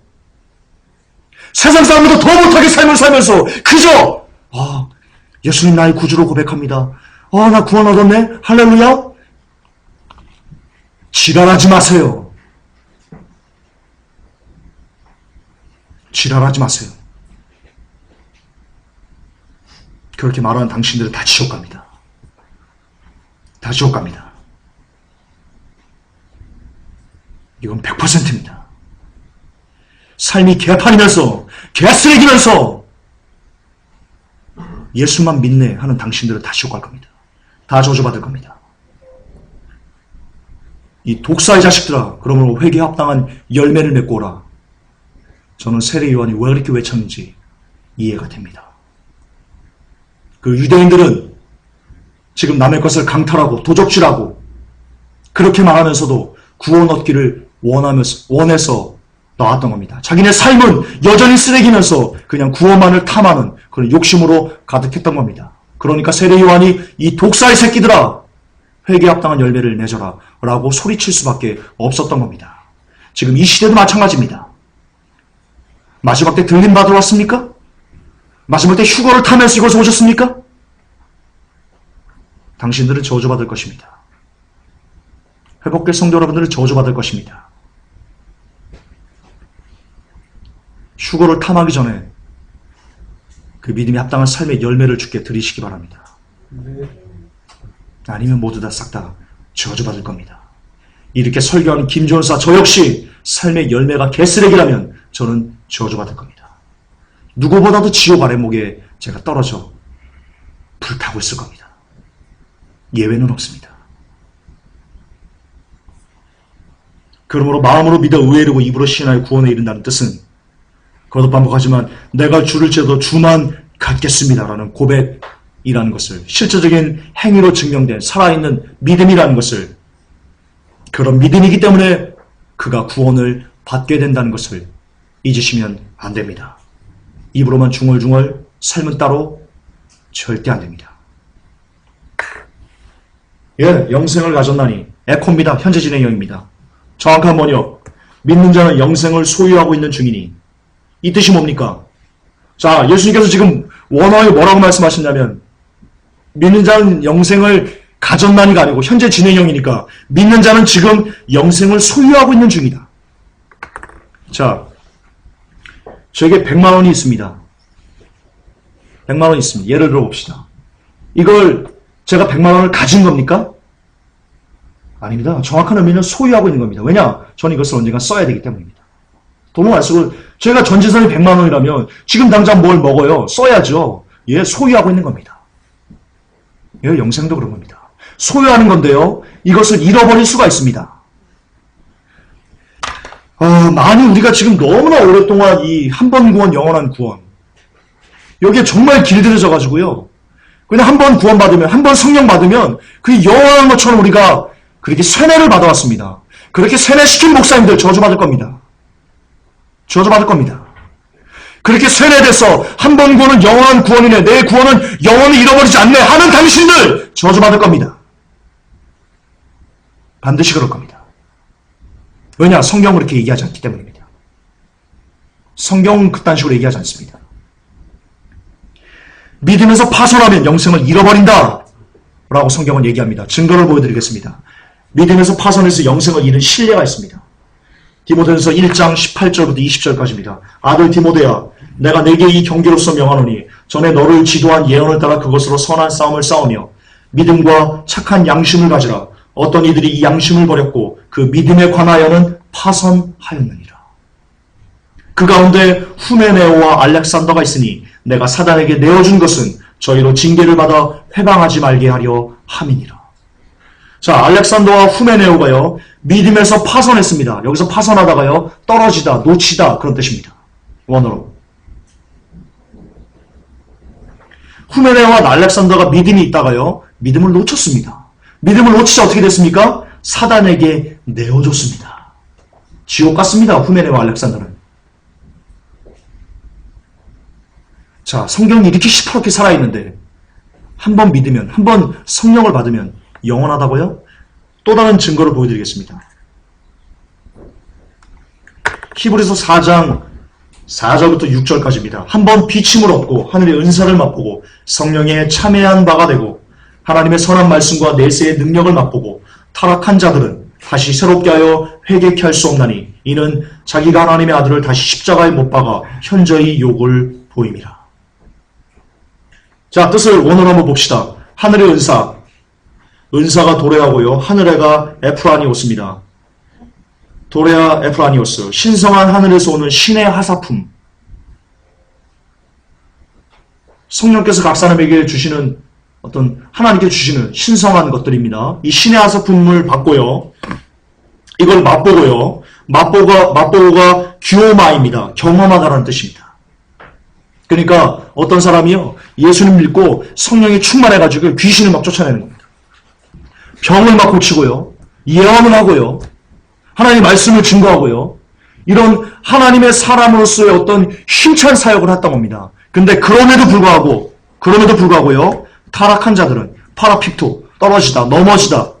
Speaker 1: 세상 사람보다 더 못하게 삶을 살면서 그저 예수님 나의 구주로 고백합니다. 나 구원 얻었네. 할렐루야. 지랄하지 마세요. 지랄하지 마세요. 그렇게 말하는 당신들은 다 지옥 갑니다. 다 지옥 갑니다. 이건 100%입니다. 삶이 개판이면서 개쓰레기면서 예수만 믿네 하는 당신들은 다 지옥 갈 겁니다. 다 저주받을 겁니다. 이 독사의 자식들아, 그러므로 회개에 합당한 열매를 맺고 오라. 저는 세례 요한이 왜 그렇게 외쳤는지 이해가 됩니다. 그 유대인들은 지금 남의 것을 강탈하고 도적질하고 그렇게 말하면서도 구원 얻기를 원해서 나왔던 겁니다. 자기네 삶은 여전히 쓰레기면서 그냥 구원만을 탐하는 그런 욕심으로 가득했던 겁니다. 그러니까 세례 요한이 이 독사의 새끼들아, 회개에 합당한 열매를 맺어라 라고 소리칠 수밖에 없었던 겁니다. 지금 이 시대도 마찬가지입니다. 마지막 때 들림 받으러 왔습니까? 마지막 때 휴거를 타면서 이곳에 오셨습니까? 당신들은 저주받을 것입니다. 회복될 성도 여러분들은 저주받을 것입니다. 휴거를 탐하기 전에 그 믿음에 합당한 삶의 열매를 주께 드리시기 바랍니다. 아니면 모두 다 싹 다 저주받을 겁니다. 이렇게 설교하는 김전사 저 역시 삶의 열매가 개쓰레기라면 저는 저주받을 겁니다. 누구보다도 지옥 아래목에 제가 떨어져 불타고 있을 겁니다. 예외는 없습니다. 그러므로 마음으로 믿어 의에 이르고 입으로 시인하여 구원에 이른다는 뜻은 거듭 반복하지만 내가 주를지어도 주만 갖겠습니다라는 고백이라는 것을, 실제적인 행위로 증명된 살아있는 믿음이라는 것을, 그런 믿음이기 때문에 그가 구원을 받게 된다는 것을 잊으시면 안 됩니다. 입으로만 중얼중얼, 삶은 따로 절대 안 됩니다. 예, 영생을 가졌나니 에코입니다. 현재 진행형입니다. 정확한 번역, 믿는 자는 영생을 소유하고 있는 중이니, 이 뜻이 뭡니까? 자, 예수님께서 지금 원어에 뭐라고 말씀하셨냐면 믿는 자는 영생을 가졌나니가 아니고 현재 진행형이니까 믿는 자는 지금 영생을 소유하고 있는 중이다. 자, 저에게 100만 원이 있습니다. 100만 원이 있습니다. 예를 들어 봅시다. 이걸 제가 100만 원을 가진 겁니까? 아닙니다. 정확한 의미는 소유하고 있는 겁니다. 왜냐? 저는 이것을 언젠가 써야 되기 때문입니다. 돈을 안 쓰고, 제가 전 재산이 100만 원이라면 지금 당장 뭘 먹어요? 써야죠. 예, 소유하고 있는 겁니다. 예, 영생도 그런 겁니다. 소유하는 건데요. 이것을 잃어버릴 수가 있습니다. 많이 우리가 지금 너무나 오랫동안 이 한 번 구원, 영원한 구원, 여기에 정말 길들여져 가지고요. 그냥 한 번 구원 받으면, 한 번 성령 받으면 그 영원한 것처럼 우리가 그렇게 세뇌를 받아왔습니다. 그렇게 세뇌시킨 목사님들 저주받을 겁니다. 저주받을 겁니다. 그렇게 세뇌돼서 한 번 구원은 영원한 구원이네, 내 구원은 영원히 잃어버리지 않네 하는 당신들 저주받을 겁니다. 반드시 그럴 겁니다. 왜냐? 성경은 그렇게 얘기하지 않기 때문입니다. 성경은 그딴 식으로 얘기하지 않습니다. 믿으면서 파손하면 영생을 잃어버린다 라고 성경은 얘기합니다. 증거를 보여드리겠습니다. 믿으면서 파손해서 영생을 잃은 신뢰가 있습니다. 디모데전서 1장 18절부터 20절까지입니다. 아들 디모데야, 내가 내게 이 경계로서 명하노니 전에 너를 지도한 예언을 따라 그것으로 선한 싸움을 싸우며 믿음과 착한 양심을 가지라. 어떤 이들이 이 양심을 버렸고 그 믿음에 관하여는 파선하였느니라. 그 가운데 후메네오와 알렉산더가 있으니 내가 사단에게 내어준 것은 저희로 징계를 받아 회방하지 말게 하려 함이니라. 자, 알렉산더와 후메네오가요, 믿음에서 파선했습니다. 여기서 파선하다가요, 떨어지다, 놓치다, 그런 뜻입니다. 원어로. 후메네오와 알렉산더가 믿음이 있다가요, 믿음을 놓쳤습니다. 믿음을 놓치자 어떻게 됐습니까? 사단에게 내어줬습니다. 지옥 같습니다. 후메네와 알렉산더는. 자, 성경이 이렇게 시퍼렇게 살아있는데 한 번 믿으면, 한 번 성령을 받으면 영원하다고요? 또 다른 증거를 보여드리겠습니다. 히브리서 4장 4절부터 6절까지입니다. 한 번 비침을 얻고 하늘의 은사를 맛보고 성령에 참여한 바가 되고 하나님의 선한 말씀과 내세의 능력을 맛보고 타락한 자들은 다시 새롭게 하여 회개케 할 수 없나니 이는 자기가 하나님의 아들을 다시 십자가에 못 박아 현저히 욕을 보임이라. 자, 뜻을 원어로 한번 봅시다. 하늘의 은사, 은사가 도레아고요, 하늘에가 에프라니오스입니다. 도레아 에프라니오스, 신성한 하늘에서 오는 신의 하사품. 성령께서 각 사람에게 주시는 어떤 하나님께 주시는 신성한 것들입니다. 이 신의 하사품을 받고요, 이걸 맛보고요, 맛보고가 규오마입니다. 경험하다라는 뜻입니다. 그러니까 어떤 사람이요, 예수님 믿고 성령이 충만해가지고 귀신을 막 쫓아내는 겁니다. 병을 막 고치고요, 예언을 하고요, 하나님의 말씀을 증거하고요, 이런 하나님의 사람으로서의 어떤 힘찬 사역을 했던 겁니다. 근데 그럼에도 불구하고요, 타락한 자들은 파라픽토, 떨어지다, 넘어지다,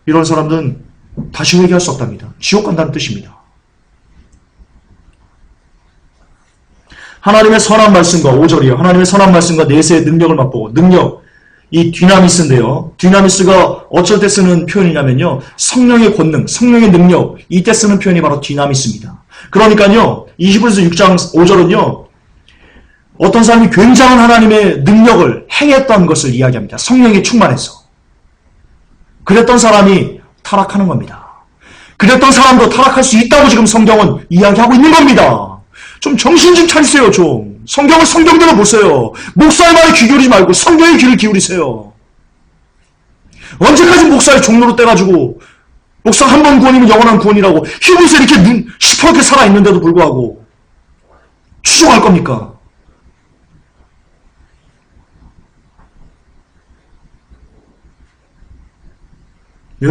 Speaker 1: 이런 사람들은 다시 회개할 수 없답니다. 지옥 간다는 뜻입니다. 하나님의 선한 말씀과 5절이요. 하나님의 선한 말씀과 내세의 능력을 맛보고, 능력, 이 디나미스인데요. 디나미스가 어쩔 때 쓰는 표현이냐면요, 성령의 권능, 성령의 능력, 이때 쓰는 표현이 바로 디나미스입니다. 그러니까요, 이 히브리서 6장 5절은요, 어떤 사람이 굉장한 하나님의 능력을 행했던 것을 이야기합니다. 성령이 충만해서. 그랬던 사람이 타락하는 겁니다. 그랬던 사람도 타락할 수 있다고 지금 성경은 이야기하고 있는 겁니다. 좀 정신 좀 차리세요, 좀. 성경을 성경대로 보세요. 목사의 말에 귀 기울이지 말고 성경의 귀를 기울이세요. 언제까지 목사의 종로로 떼가지고 목사 한 번 구원이면 영원한 구원이라고 히브리서 이렇게 시퍼렇게 살아있는데도 불구하고 추종할 겁니까? 예.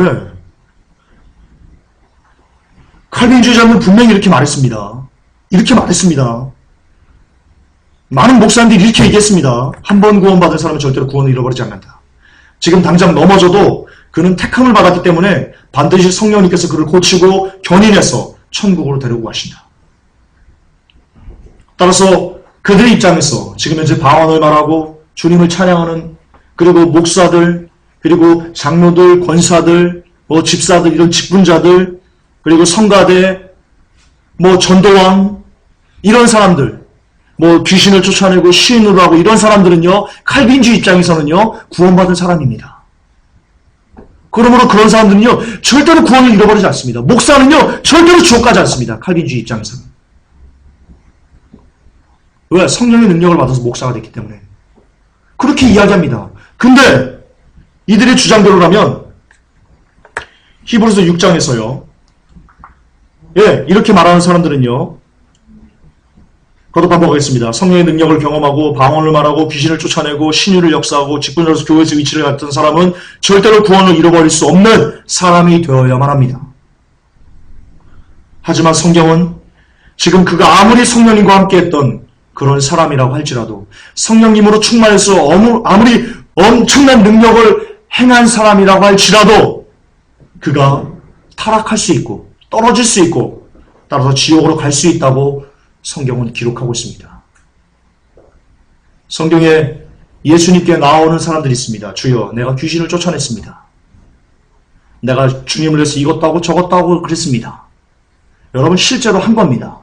Speaker 1: 칼빈주의자는 분명히 이렇게 말했습니다. 이렇게 말했습니다. 많은 목사님들이 이렇게 얘기했습니다. 한 번 구원받은 사람은 절대로 구원을 잃어버리지 않는다. 지금 당장 넘어져도 그는 택함을 받았기 때문에 반드시 성령님께서 그를 고치고 견인해서 천국으로 데리고 가신다. 따라서 그들의 입장에서 지금 현재 방언을 말하고 주님을 찬양하는 그리고 목사들 그리고 장로들, 권사들, 집사들, 이런 직분자들 그리고 성가대, 전도왕 이런 사람들 귀신을 쫓아내고 시인으로 하고 이런 사람들은요 칼빈주의 입장에서는요 구원받은 사람입니다. 그러므로 그런 사람들은요 절대로 구원을 잃어버리지 않습니다. 목사는요 절대로 지옥 가지 않습니다. 칼빈주의 입장에서는. 왜? 성령의 능력을 받아서 목사가 됐기 때문에. 그렇게 이야기합니다. 근데 이들의 주장대로라면 히브리서 6장에서요 이렇게 말하는 사람들은요 그것도 반복하겠습니다. 성령의 능력을 경험하고 방언을 말하고 귀신을 쫓아내고 신유를 역사하고 직분자로서 교회에서 위치를 갖던 사람은 절대로 구원을 잃어버릴 수 없는 사람이 되어야만 합니다. 하지만 성경은 지금 그가 아무리 성령님과 함께했던 그런 사람이라고 할지라도 성령님으로 충만해서 아무리 엄청난 능력을 행한 사람이라고 할지라도 그가 타락할 수 있고 떨어질 수 있고 따라서 지옥으로 갈 수 있다고 성경은 기록하고 있습니다. 성경에 예수님께 나오는 사람들이 있습니다. 주여 내가 귀신을 쫓아냈습니다. 내가 주님을 위해서 이것도 하고 저것도 하고 그랬습니다. 여러분 실제로 한 겁니다.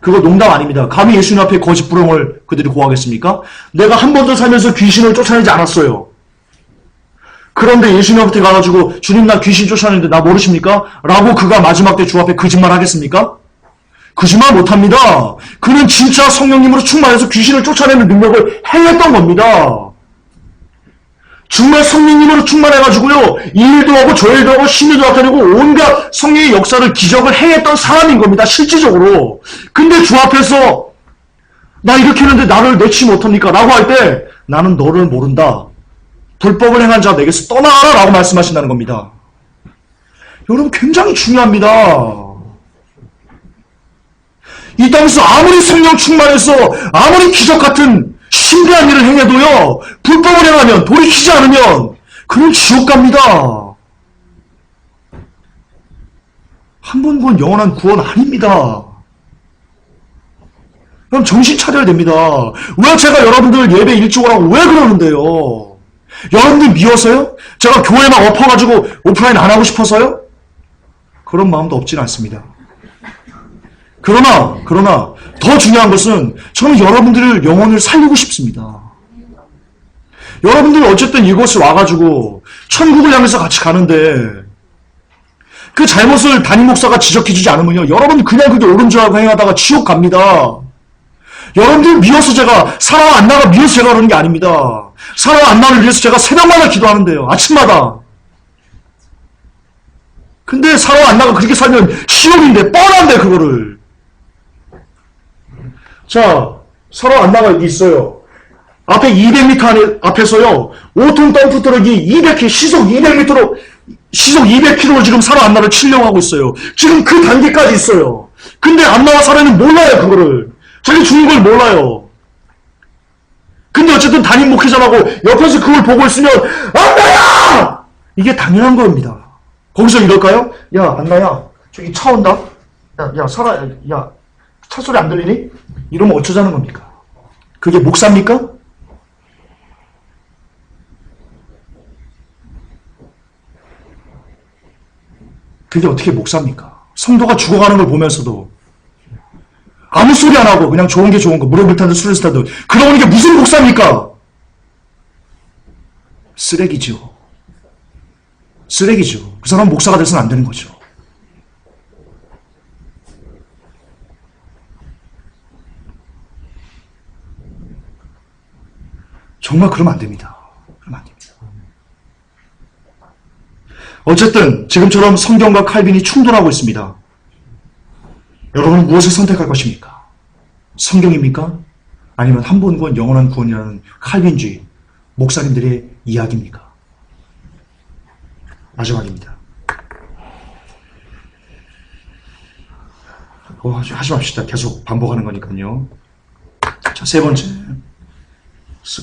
Speaker 1: 그거 농담 아닙니다. 감히 예수님 앞에 거짓 부렁을 그들이 고하겠습니까? 내가 한 번도 살면서 귀신을 쫓아내지 않았어요. 그런데 예수님 앞에 가가지고 주님 나 귀신 쫓아내는데 나 모르십니까? 라고 그가 마지막 때 주 앞에 거짓말 하겠습니까? 거짓말 못합니다. 그는 진짜 성령님으로 충만해서 귀신을 쫓아내는 능력을 행했던 겁니다. 정말 성령님으로 충만해가지고요 이 일도 하고 저 일도 하고 신유도 나타내고 온갖 성령의 역사를 기적을 행했던 사람인 겁니다. 실질적으로. 근데 주 앞에서 나 이렇게 했는데 나를 내치 못합니까? 라고 할 때 나는 너를 모른다. 불법을 행한 자 내게서 떠나라 라고 말씀하신다는 겁니다. 여러분 굉장히 중요합니다. 이 땅에서 아무리 성령 충만해서 아무리 기적 같은 신비한 일을 행해도요 불법을 행하면 돌이키지 않으면 그는 지옥 갑니다. 한 번 구원 영원한 구원 아닙니다. 그럼 정신 차려야 됩니다. 왜 제가 여러분들 예배 일찍 오라고 왜 그러는데요? 여러분들 미워서요? 제가 교회만 엎어가지고 오프라인 안 하고 싶어서요? 그런 마음도 없진 않습니다. 그러나 더 중요한 것은 저는 여러분들의 영혼을 살리고 싶습니다. 여러분들 어쨌든 이곳에 와가지고 천국을 향해서 같이 가는데 그 잘못을 담임 목사가 지적해주지 않으면요 여러분 그냥 그게 옳은 줄 알고 행하다가 지옥 갑니다. 여러분들 미워서 제가 사랑과 안나가 미워서 제가 그러는 게 아닙니다. 사랑과 안나를 위해서 제가 새벽마다 기도하는데요. 아침마다. 근데 사랑과 안나가 그렇게 살면 지옥인데 뻔한데 그거를. 자, 사랑과 안나가 여기 있어요. 앞에 200m 앞에서요. 5톤 덤프 트럭이 200km, 시속 200km로 지금 사랑 안나를 치려고 하고 있어요. 지금 그 단계까지 있어요. 근데 안나와 사랑은 몰라요, 그거를. 자기 죽는 걸 몰라요. 근데 어쨌든 담임 목회자라고 옆에서 그걸 보고 있으면 안나야! 이게 당연한 겁니다. 거기서 이럴까요? 야, 안나야, 저기 차 온다. 야, 사라, 야, 차 소리 안 들리니? 이러면 어쩌자는 겁니까? 그게 목사입니까? 그게 어떻게 목사입니까? 성도가 죽어가는 걸 보면서도 아무 소리 안 하고 그냥 좋은 게 좋은 거, 무릎을 타든 술을 타든 그러는 게 무슨 목사입니까? 쓰레기죠. 쓰레기죠. 그 사람은 목사가 돼서는 안 되는 거죠. 정말 그러면 안 됩니다. 그러면 안 됩니다. 어쨌든 지금처럼 성경과 칼빈이 충돌하고 있습니다. 여러분은 무엇을 선택할 것입니까? 성경입니까? 아니면 한 번 구원 영원한 구원이라는 칼빈주의 목사님들의 이야기입니까? 마지막입니다. 하지 맙시다. 계속 반복하는 거니까요. 자, 세 번째.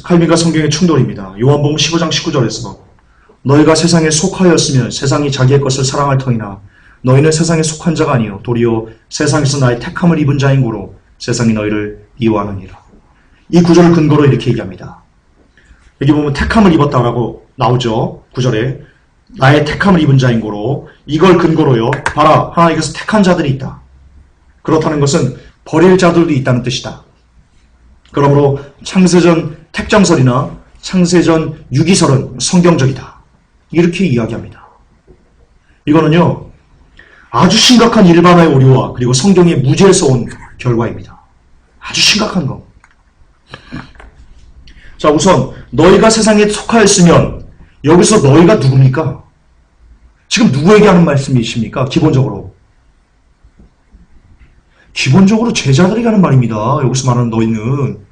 Speaker 1: 칼빈과 성경의 충돌입니다. 요한복음 15장 19절에서 너희가 세상에 속하였으면 세상이 자기의 것을 사랑할 터이나 너희는 세상에 속한 자가 아니요 도리어 세상에서 나의 택함을 입은 자인 고로 세상이 너희를 미워하느니라. 이 구절을 근거로 이렇게 얘기합니다. 여기 보면 택함을 입었다라고 나오죠. 구절에 나의 택함을 입은 자인 고로 이걸 근거로요. 봐라, 하나님께서 택한 자들이 있다. 그렇다는 것은 버릴 자들도 있다는 뜻이다. 그러므로 창세전 택정설이나 창세전 유기설은 성경적이다. 이렇게 이야기합니다. 이거는요, 아주 심각한 일반화의 오류와 그리고 성경의 무지에서 온 결과입니다. 아주 심각한 거. 자, 우선 너희가 세상에 속하였으면 여기서 너희가 누굽니까? 지금 누구에게 하는 말씀이십니까? 기본적으로 제자들에게 하는 말입니다. 여기서 말하는 너희는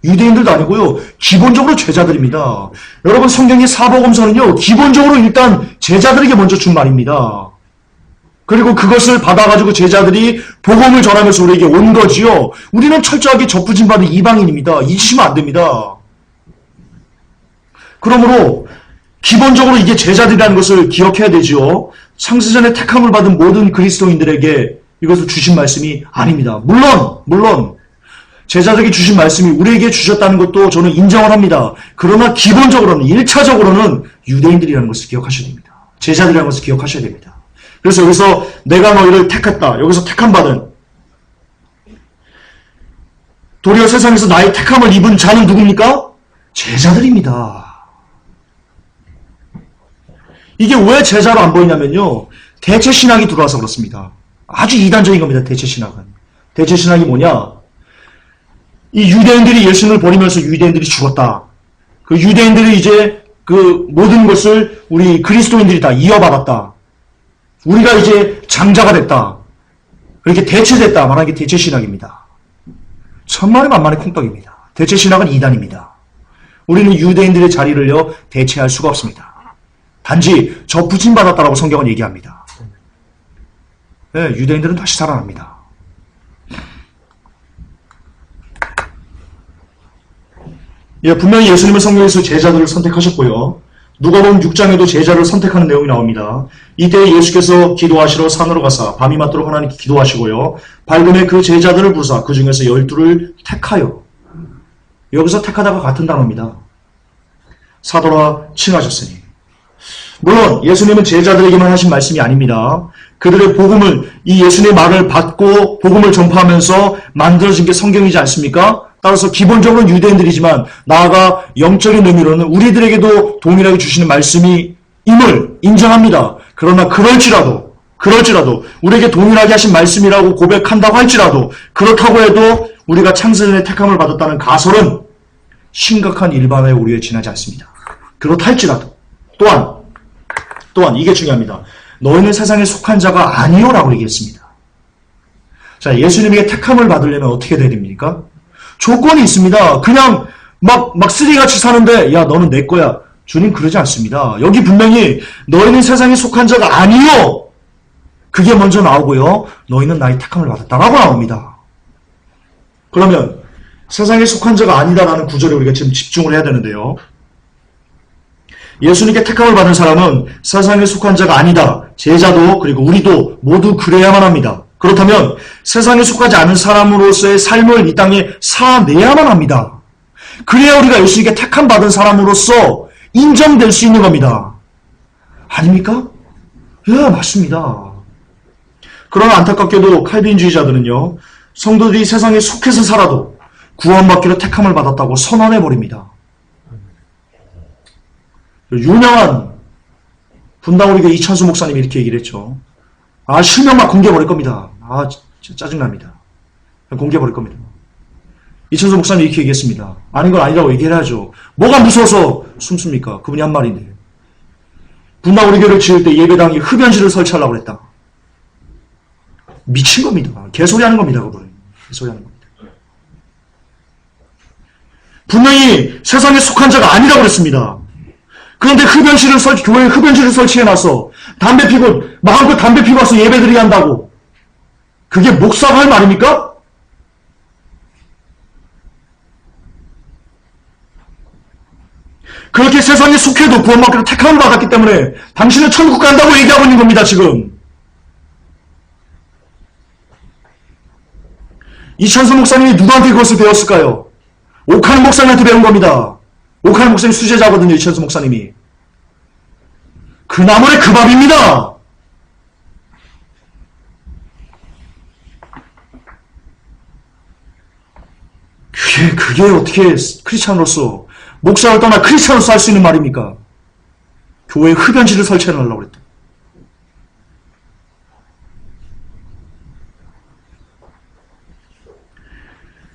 Speaker 1: 유대인들도 아니고요. 기본적으로 제자들입니다. 여러분 성경의 사복음서는요. 기본적으로 일단 제자들에게 먼저 준 말입니다. 그리고 그것을 받아가지고 제자들이 복음을 전하면서 우리에게 온 거지요. 우리는 철저하게 접부진 받은 이방인입니다. 잊으시면 안 됩니다. 그러므로 기본적으로 이게 제자들이라는 것을 기억해야 되지요. 창세전에 택함을 받은 모든 그리스도인들에게 이것을 주신 말씀이 아닙니다. 물론 제자들에게 주신 말씀이 우리에게 주셨다는 것도 저는 인정을 합니다. 그러나 기본적으로는 1차적으로는 유대인들이라는 것을 기억하셔야 됩니다. 제자들이라는 것을 기억하셔야 됩니다. 그래서 여기서 내가 너희를 택했다. 여기서 택함 받은 도리어 세상에서 나의 택함을 입은 자는 누굽니까? 제자들입니다. 이게 왜 제자로 안 보이냐면요. 대체신학이 들어와서 그렇습니다. 아주 이단적인 겁니다. 대체신학은. 대체신학이 뭐냐? 이 유대인들이 예수님을 버리면서 유대인들이 죽었다. 그 유대인들이 이제 그 모든 것을 우리 그리스도인들이 다 이어받았다. 우리가 이제 장자가 됐다. 그렇게 대체됐다. 말하는 게 대체신학입니다. 천만에 만만의 콩떡입니다. 대체신학은 이단입니다. 우리는 유대인들의 자리를요 대체할 수가 없습니다. 단지 접부진 받았다라고 성경은 얘기합니다. 네, 유대인들은 다시 살아납니다. 예, 분명히 예수님은 성경에서 제자들을 선택하셨고요. 누가복음 6장에도 제자를 선택하는 내용이 나옵니다. 이때 예수께서 기도하시러 산으로 가사 밤이 맞도록 하나님께 기도하시고요. 밝음에 그 제자들을 부르사 그 중에서 12를 택하여, 여기서 택하다가 같은 단어입니다. 사도라 칭하셨으니. 물론 예수님은 제자들에게만 하신 말씀이 아닙니다. 그들의 복음을, 이 예수님의 말을 받고 복음을 전파하면서 만들어진 게 성경이지 않습니까? 따라서 기본적으로는 유대인들이지만 나아가 영적인 의미로는 우리들에게도 동일하게 주시는 말씀이 임을 인정합니다. 그러나 그럴지라도 우리에게 동일하게 하신 말씀이라고 고백한다고 할지라도, 그렇다고 해도 우리가 창세전에 택함을 받았다는 가설은 심각한 일반화의 오류에 지나지 않습니다. 그렇다 할지라도 또한 이게 중요합니다. 너희는 세상에 속한 자가 아니요 라고 얘기했습니다. 자, 예수님에게 택함을 받으려면 어떻게 돼야 됩니까? 조건이 있습니다. 그냥 막 쓰리같이 사는데 야 너는 내 거야. 주님 그러지 않습니다. 여기 분명히 너희는 세상에 속한 자가 아니요, 그게 먼저 나오고요. 너희는 나의 택함을 받았다라고 나옵니다. 그러면 세상에 속한 자가 아니다라는 구절에 우리가 지금 집중을 해야 되는데요. 예수님께 택함을 받은 사람은 세상에 속한 자가 아니다. 제자도 그리고 우리도 모두 그래야만 합니다. 그렇다면 세상에 속하지 않은 사람으로서의 삶을 이 땅에 살아내야만 합니다. 그래야 우리가 예수님께 택함 받은 사람으로서 인정될 수 있는 겁니다. 아닙니까? 예, 맞습니다. 그러나 안타깝게도 칼빈주의자들은요, 성도들이 세상에 속해서 살아도 구원받기로 택함을 받았다고 선언해버립니다. 유명한 분당 우리 교회 이찬수 목사님이 이렇게 얘기를 했죠. 실명만 공개해버릴 겁니다. 진짜 짜증납니다. 공개해버릴 겁니다. 이찬수 목사님이 이렇게 얘기했습니다. 아닌 건 아니라고 얘기해야죠. 뭐가 무서워서 숨습니까? 그분이 한 말인데. 분당 우리 교회를 지을 때 예배당이 흡연실을 설치하려고 그랬다. 미친 겁니다. 개소리 하는 겁니다. 그분은. 개소리 하는 겁니다. 분명히 세상에 속한 자가 아니라고 그랬습니다. 그런데 교회에 흡연실을 설치해놔서 담배 피고 마음껏 담배 피고 와서 예배드리게 한다고. 그게 목사가 할 말입니까? 그렇게 세상에 속해도 구원받기로 택함을 받았기 때문에 당신은 천국 간다고 얘기하고 있는 겁니다. 지금. 이찬수 목사님이 누구한테 그것을 배웠을까요? 옥하는 목사님한테 배운 겁니다. 옥하는 목사님 수제자거든요. 이찬수 목사님이. 그 나물의 그 밥입니다. 그게 어떻게 크리스찬으로서 목사를 떠나 크리스찬으로서 할 수 있는 말입니까? 교회에 흡연실을 설치해놓으려고 그랬다.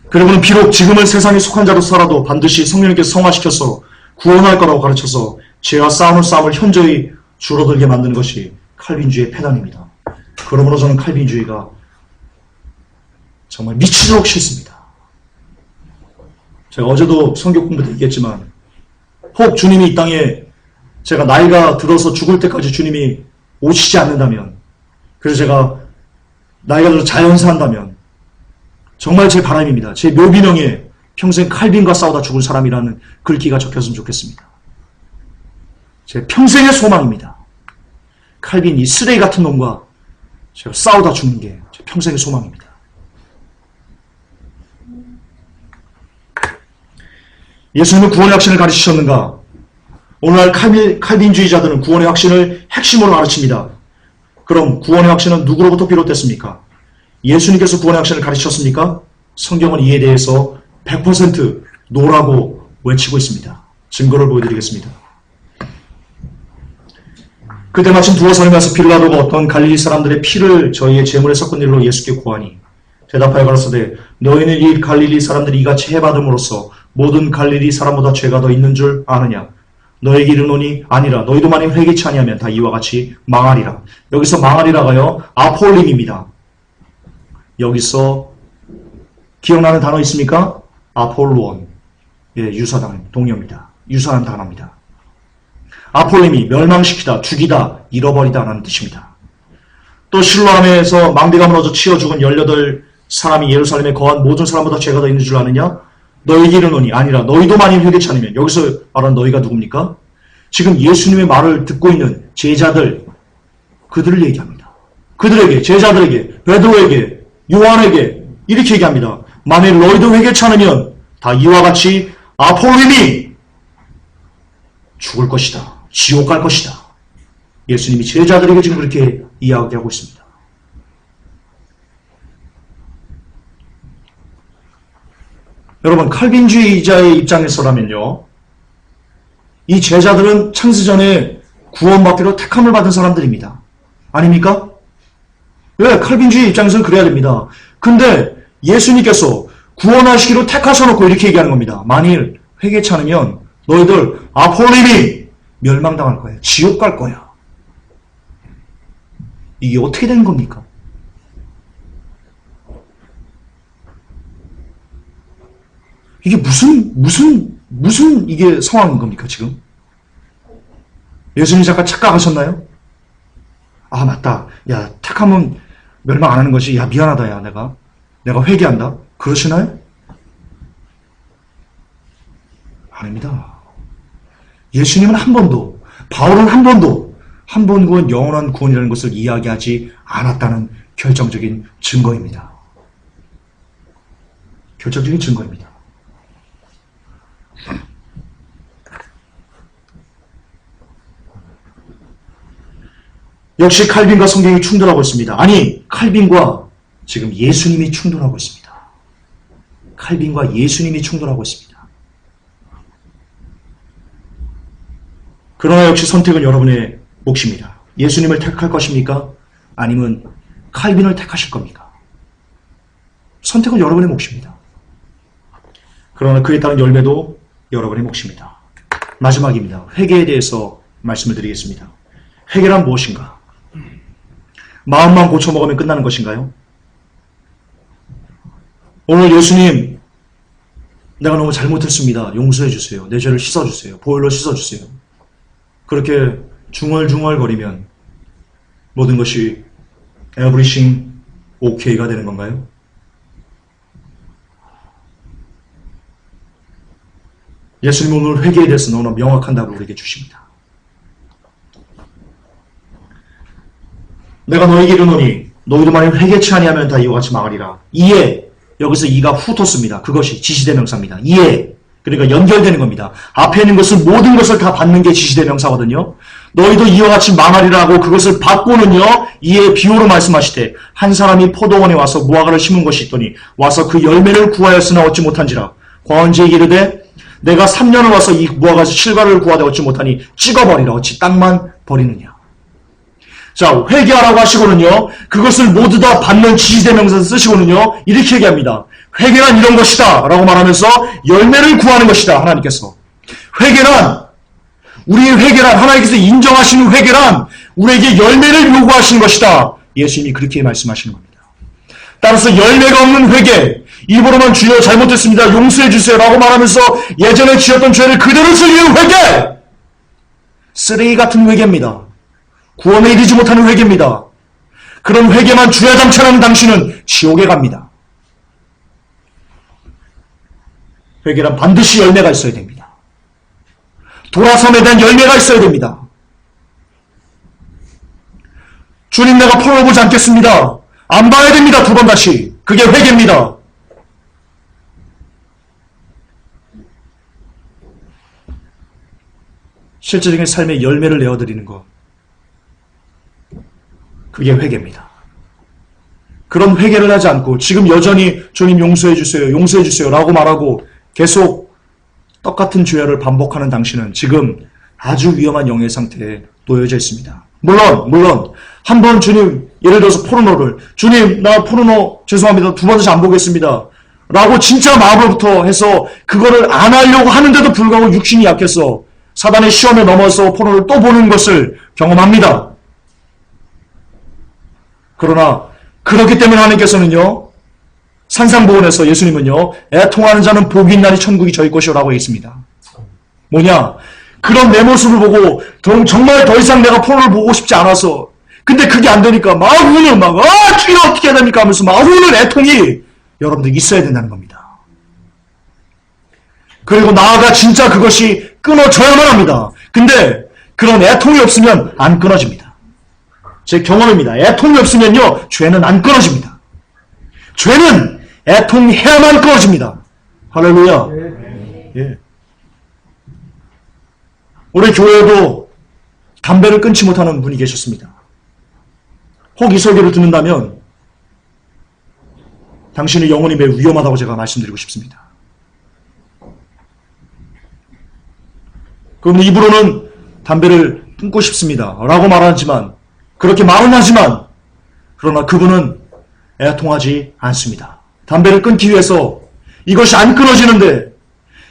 Speaker 1: 그리고는 비록 지금은 세상에 속한 자로 살아도 반드시 성령님께서 성화시켜서 구원할 거라고 가르쳐서 죄와 싸움을 현저히 줄어들게 만드는 것이 칼빈주의의 패단입니다. 그러므로 저는 칼빈주의가 정말 미치도록 싫습니다. 제가 어제도 성경 공부 때 얘기했지만 혹 주님이 이 땅에 제가 나이가 들어서 죽을 때까지 주님이 오시지 않는다면, 그래서 제가 나이가 들어서 자연사한다면 정말 제 바람입니다. 제 묘비명에 평생 칼빈과 싸우다 죽을 사람이라는 글귀가 적혔으면 좋겠습니다. 제 평생의 소망입니다. 칼빈 이 쓰레기 같은 놈과 제가 싸우다 죽는 게 제 평생의 소망입니다. 예수님은 구원의 확신을 가르치셨는가? 오늘날 칼빈주의자들은 구원의 확신을 핵심으로 가르칩니다. 그럼 구원의 확신은 누구로부터 비롯됐습니까? 예수님께서 구원의 확신을 가르치셨습니까? 성경은 이에 대해서 100% 노라고 외치고 있습니다. 증거를 보여드리겠습니다. 그때 마침 두어 사람에서 빌라도가 어떤 갈릴리 사람들의 피를 저희의 제물에 섞은 일로 예수께 고하니 대답하여 가라사대 너희는 이 갈릴리 사람들이 이같이 해받음으로써 모든 갈릴리 사람보다 죄가 더 있는 줄 아느냐? 너에게 이르노니 아니라 너희도 만일 회개치 아니하면 다 이와 같이 망하리라. 여기서 망하리라가요 아폴림입니다. 여기서 기억나는 단어 있습니까? 아폴로온. 유사단 동의어입니다. 유사한 단어입니다. 아폴림이 멸망시키다, 죽이다, 잃어버리다 라는 뜻입니다. 또 실로암에서 망대가 무너져 치어 죽은 18사람이 예루살렘에 거한 모든 사람보다 죄가 더 있는 줄 아느냐? 너에게 이르노니 아니라 너희도 만일 회개치 않으면. 여기서 말하는 너희가 누굽니까? 지금 예수님의 말을 듣고 있는 제자들, 그들을 얘기합니다. 그들에게, 제자들에게, 베드로에게, 요한에게 이렇게 얘기합니다. 만일 너희도 회개치 않으면 다 이와 같이 아폴림이 죽을 것이다. 지옥 갈 것이다. 예수님이 제자들에게 지금 그렇게 이야기하고 있습니다. 여러분, 칼빈주의자의 입장에서라면요, 이 제자들은 창세전에 구원받기로 택함을 받은 사람들입니다. 아닙니까? 왜? 칼빈주의 입장에서는 그래야 됩니다. 근데 예수님께서 구원하시기로 택하셔놓고 이렇게 얘기하는 겁니다. 만일 회개치 않으면 너희들 아폴림이 멸망당할 거야. 지옥 갈 거야. 이게 어떻게 된 겁니까? 이게 무슨 이게 상황인 겁니까, 지금? 예수님 잠깐 착각하셨나요? 아, 맞다. 야, 택하면 멸망 안 하는 것이, 야, 미안하다, 야, 내가 회개한다. 그러시나요? 아닙니다. 예수님은 한 번도, 바울은 한 번도, 한 번 구원, 영원한 구원이라는 것을 이야기하지 않았다는 결정적인 증거입니다. 결정적인 증거입니다. 역시 칼빈과 성경이 충돌하고 있습니다. 아니, 칼빈과 지금 예수님이 충돌하고 있습니다. 칼빈과 예수님이 충돌하고 있습니다. 그러나 역시 선택은 여러분의 몫입니다. 예수님을 택할 것입니까? 아니면 칼빈을 택하실 겁니까? 선택은 여러분의 몫입니다. 그러나 그에 따른 열매도 여러분의 몫입니다. 마지막입니다. 회개에 대해서 말씀을 드리겠습니다. 회개란 무엇인가? 마음만 고쳐먹으면 끝나는 것인가요? 오늘 예수님, 내가 너무 잘못했습니다. 용서해 주세요. 내 죄를 씻어주세요. 보혈로 씻어주세요. 그렇게 중얼중얼거리면 모든 것이 everything okay가 되는 건가요? 예수님 오늘 회개에 대해서 너무나 명확한 답을 우리에게 주십니다. 내가 너에게 이르노니 너희도 만일 회개치 아니하면 다 이와 같이 망하리라. 이에, 여기서 이가 후토스입니다. 그것이 지시대명사입니다. 이에, 그러니까 연결되는 겁니다. 앞에 있는 것을, 모든 것을 다 받는 게 지시대명사거든요. 너희도 이와 같이 망하리라고 그것을 받고는요, 이에 비유로 말씀하시되 한 사람이 포도원에 와서 무화과를 심은 것이 있더니 와서 그 열매를 구하였으나 얻지 못한지라. 과언지에게 이르되 내가 3년을 와서 이 무화과에서 실과를 구하되 얻지 못하니 찍어버리라. 어찌 땅만 버리느냐. 자, 회개하라고 하시고는요, 그것을 모두 다 받는 지시대명사를 쓰시고는요, 이렇게 얘기합니다. 회개란 이런 것이다 라고 말하면서 열매를 구하는 것이다. 하나님께서. 회개란, 우리의 회개란, 하나님께서 인정하시는 회개란 우리에게 열매를 요구하시는 것이다. 예수님이 그렇게 말씀하시는 겁니다. 따라서 열매가 없는 회개, 입으로만 주여 잘못했습니다. 용서해 주세요 라고 말하면서 예전에 지었던 죄를 그대로 즐기는 회개! 쓰레기 같은 회개입니다. 구원에 이르지 못하는 회개입니다. 그런 회개만 주야장창하는 당신은 지옥에 갑니다. 회개란 반드시 열매가 있어야 됩니다. 돌아섬에 대한 열매가 있어야 됩니다. 주님, 내가 포로를 보지 않겠습니다. 안 봐야 됩니다. 두 번 다시. 그게 회개입니다. 실제적인 삶의 열매를 내어드리는 것, 그게 회개입니다. 그런 회개를 하지 않고 지금 여전히 주님 용서해 주세요, 용서해 주세요 라고 말하고 계속 똑같은 죄를 반복하는 당신은 지금 아주 위험한 영의 상태에 놓여져 있습니다. 물론 한번 주님, 예를 들어서 포르노를, 주님 나 포르노 죄송합니다, 두 번 다시 안 보겠습니다 라고 진짜 마음으로부터 해서 그거를 안 하려고 하는데도 불구하고 육신이 약해서 사단의 시험에 넘어서 포르노를 또 보는 것을 경험합니다. 그러나 그렇기 때문에 하나님께서는요, 산상보훈에서 예수님은요, 애통하는 자는 복이 있나니 천국이 저희 것이라고 했습니다. 뭐냐? 그런 내 모습을 보고 정말 더 이상 내가 포로를 보고 싶지 않아서, 근데 그게 안 되니까 막 우는, 주여 어떻게 해야 됩니까 하면서 막 우는 애통이 여러분들 있어야 된다는 겁니다. 그리고 나아가 진짜 그것이 끊어져야만 합니다. 근데 그런 애통이 없으면 안 끊어집니다. 제 경험입니다. 애통이 없으면요, 죄는 안 끊어집니다. 죄는 애통해야만 끊어집니다. 할렐루야. 예. 우리 교회에도 담배를 끊지 못하는 분이 계셨습니다. 혹 이 설교를 듣는다면 당신의 영혼이 매우 위험하다고 제가 말씀드리고 싶습니다. 그럼 입으로는 담배를 끊고 싶습니다 라고 말하지만, 그렇게 말은 하지만, 그러나 그분은 애통하지 않습니다. 담배를 끊기 위해서 이것이 안 끊어지는데,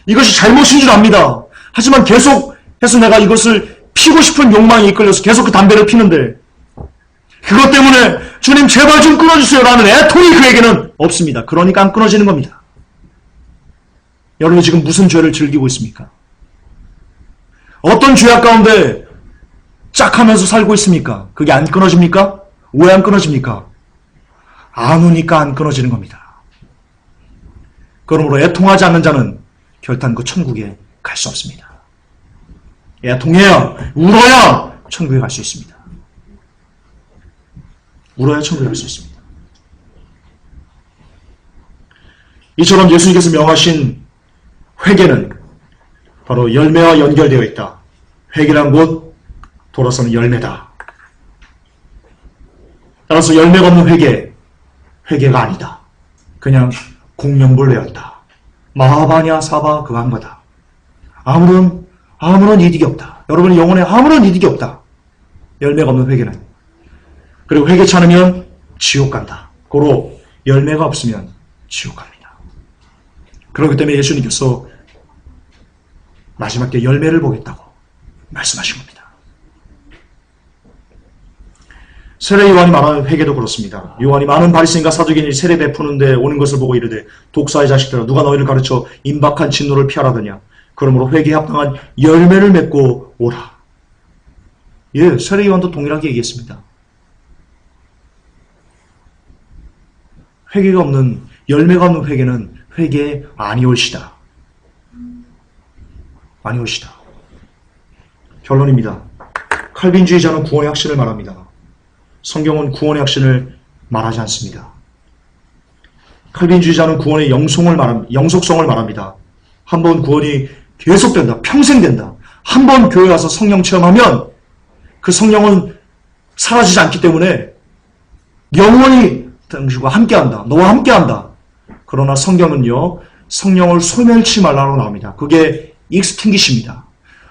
Speaker 1: 이것이 잘못인 줄 압니다. 하지만 계속해서 내가 이것을 피고 싶은 욕망이 이끌려서 계속 그 담배를 피는데, 그것 때문에 주님 제발 좀 끊어주세요 라는 애통이 그에게는 없습니다. 그러니까 안 끊어지는 겁니다. 여러분 지금 무슨 죄를 즐기고 있습니까? 어떤 죄악 가운데 짝 하면서 살고 있습니까? 그게 안 끊어집니까? 왜 안 끊어집니까? 안 우니까 안 끊어지는 겁니다. 그러므로 애통하지 않는 자는 결단코 천국에 갈 수 없습니다. 애통해야, 울어야 천국에 갈 수 있습니다. 울어야 천국에 갈 수 있습니다. 이처럼 예수님께서 명하신 회개는 바로 열매와 연결되어 있다. 회개란 곧 돌아서는 열매다. 따라서 열매가 없는 회개, 회개가 아니다. 그냥 공명불회였다. 마하바냐 사바 그한 거다. 아무런 이득이 없다. 여러분의 영혼에 아무런 이득이 없다. 열매가 없는 회개는. 그리고 회개치 않으면 지옥 간다. 고로 열매가 없으면 지옥 갑니다. 그렇기 때문에 예수님께서 마지막 때 열매를 보겠다고 말씀하신 겁니다. 세례 요한이 말하는 회개도 그렇습니다. 요한이 많은 바리새인과 사두개인이 세례 베푸는데 오는 것을 보고 이르되 독사의 자식들아 누가 너희를 가르쳐 임박한 진노를 피하라더냐. 그러므로 회개에 합당한 열매를 맺고 오라. 예, 세례 요한도 동일하게 얘기했습니다. 회개가 없는, 열매가 없는 회개는 회개에 아니올시다. 아니올시다. 결론입니다. 칼빈주의자는 구원의 확신을 말합니다. 성경은 구원의 확신을 말하지 않습니다. 칼빈주의자는 구원의 영속성을 말합니다. 한번 구원이 계속된다. 평생 된다. 한번 교회 와서 성령 체험하면 그 성령은 사라지지 않기 때문에 영원히 당신과 함께한다. 너와 함께한다. 그러나 성경은요. 성령을 소멸치 말라고 나옵니다. 그게 extinguish입니다.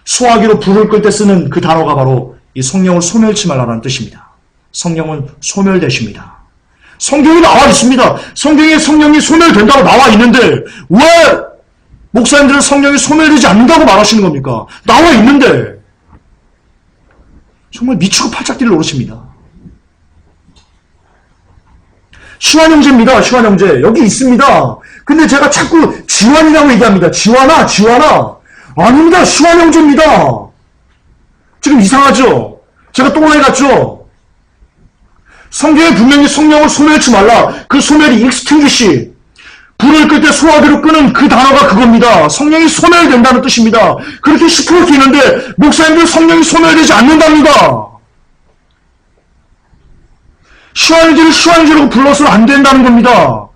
Speaker 1: 소화기로 불을 끌 때 쓰는 그 단어가 바로 이 성령을 소멸치 말라는 뜻입니다. 성령은 소멸되십니다. 성경이 나와 있습니다. 성경에 성령이 소멸된다고 나와 있는데 왜 목사님들은 성령이 소멸되지 않는다고 말하시는 겁니까? 나와 있는데 정말 미치고 팔짝 뛸 노릇입니다. 시완 형제입니다. 시완 형제 여기 있습니다. 근데 제가 자꾸 지완이라고 얘기합니다. 지완아. 아닙니다. 시완 형제입니다. 지금 이상하죠? 제가 똥오래 같죠? 성경에 분명히 성령을 소멸치 말라. 그 소멸이 extinguish. 불을 끌 때 소화기로 끄는 그 단어가 그겁니다. 성령이 소멸된다는 뜻입니다. 그렇게 시끄럽게 있는데 목사님들 성령이 소멸되지 않는답니다. 시완이지를 시완이지라고 불러서는 안 된다는 겁니다.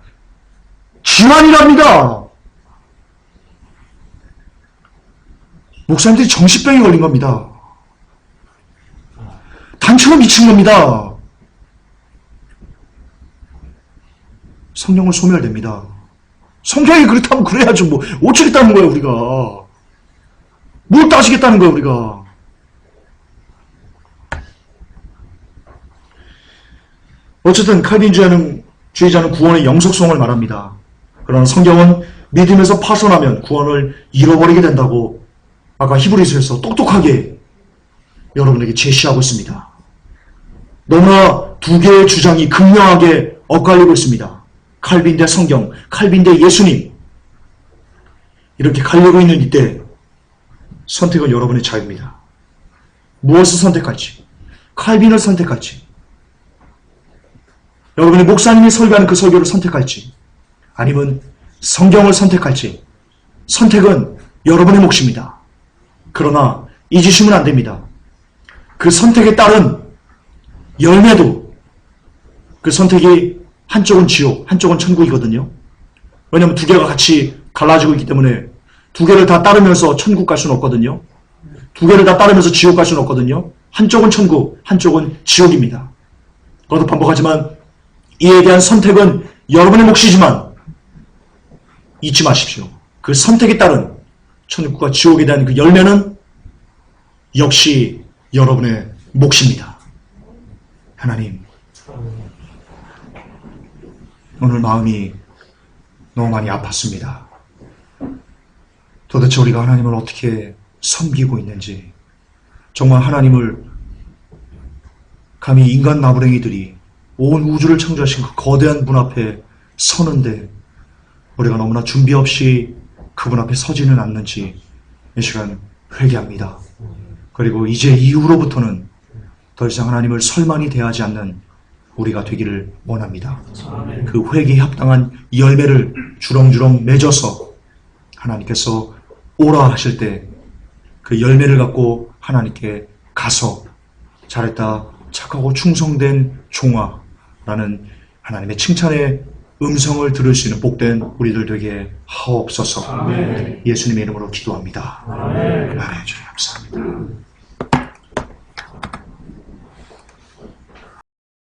Speaker 1: 지완이랍니다. 목사님들이 정신병이 걸린 겁니다. 단체로 미친 겁니다. 성령을 소멸됩니다. 성경이 그렇다면 그래야죠. 뭐 어쩌겠다는 거예요 우리가. 뭘 따지겠다는 거예요 우리가. 어쨌든 칼빈주의자는 구원의 영속성을 말합니다. 그러나 성경은 믿음에서 파손하면 구원을 잃어버리게 된다고 아까 히브리서에서 똑똑하게 여러분에게 제시하고 있습니다. 너무나 두 개의 주장이 극명하게 엇갈리고 있습니다. 칼빈 대 성경, 칼빈 대 예수님. 이렇게 갈리고 있는 이때 선택은 여러분의 자유입니다. 무엇을 선택할지, 칼빈을 선택할지, 여러분의 목사님이 설교하는 그 설교를 선택할지, 아니면 성경을 선택할지, 선택은 여러분의 몫입니다. 그러나 잊으시면 안 됩니다. 그 선택에 따른 열매도 그 선택이 한쪽은 지옥, 한쪽은 천국이거든요. 왜냐하면 두 개가 같이 갈라지고 있기 때문에 두 개를 다 따르면서 천국 갈 수는 없거든요. 두 개를 다 따르면서 지옥 갈 수는 없거든요. 한쪽은 천국, 한쪽은 지옥입니다. 거듭 반복하지만 이에 대한 선택은 여러분의 몫이지만 잊지 마십시오. 그 선택에 따른 천국과 지옥에 대한 그 열매는 역시 여러분의 몫입니다. 하나님, 오늘 마음이 너무 많이 아팠습니다. 도대체 우리가 하나님을 어떻게 섬기고 있는지, 정말 하나님을 감히 인간 나부랭이들이 온 우주를 창조하신 그 거대한 분 앞에 서는데 우리가 너무나 준비 없이 그분 앞에 서지는 않는지 이 시간 회개합니다. 그리고 이제 이후로부터는 더 이상 하나님을 설만히 대하지 않는 우리가 되기를 원합니다. 그 회개에 합당한 열매를 주렁주렁 맺어서 하나님께서 오라 하실 때 그 열매를 갖고 하나님께 가서 잘했다, 착하고 충성된 종아라는 하나님의 칭찬의 음성을 들을 수 있는 복된 우리들 되게 하옵소서. 예수님의 이름으로 기도합니다. 아멘. 주님 감사합니다.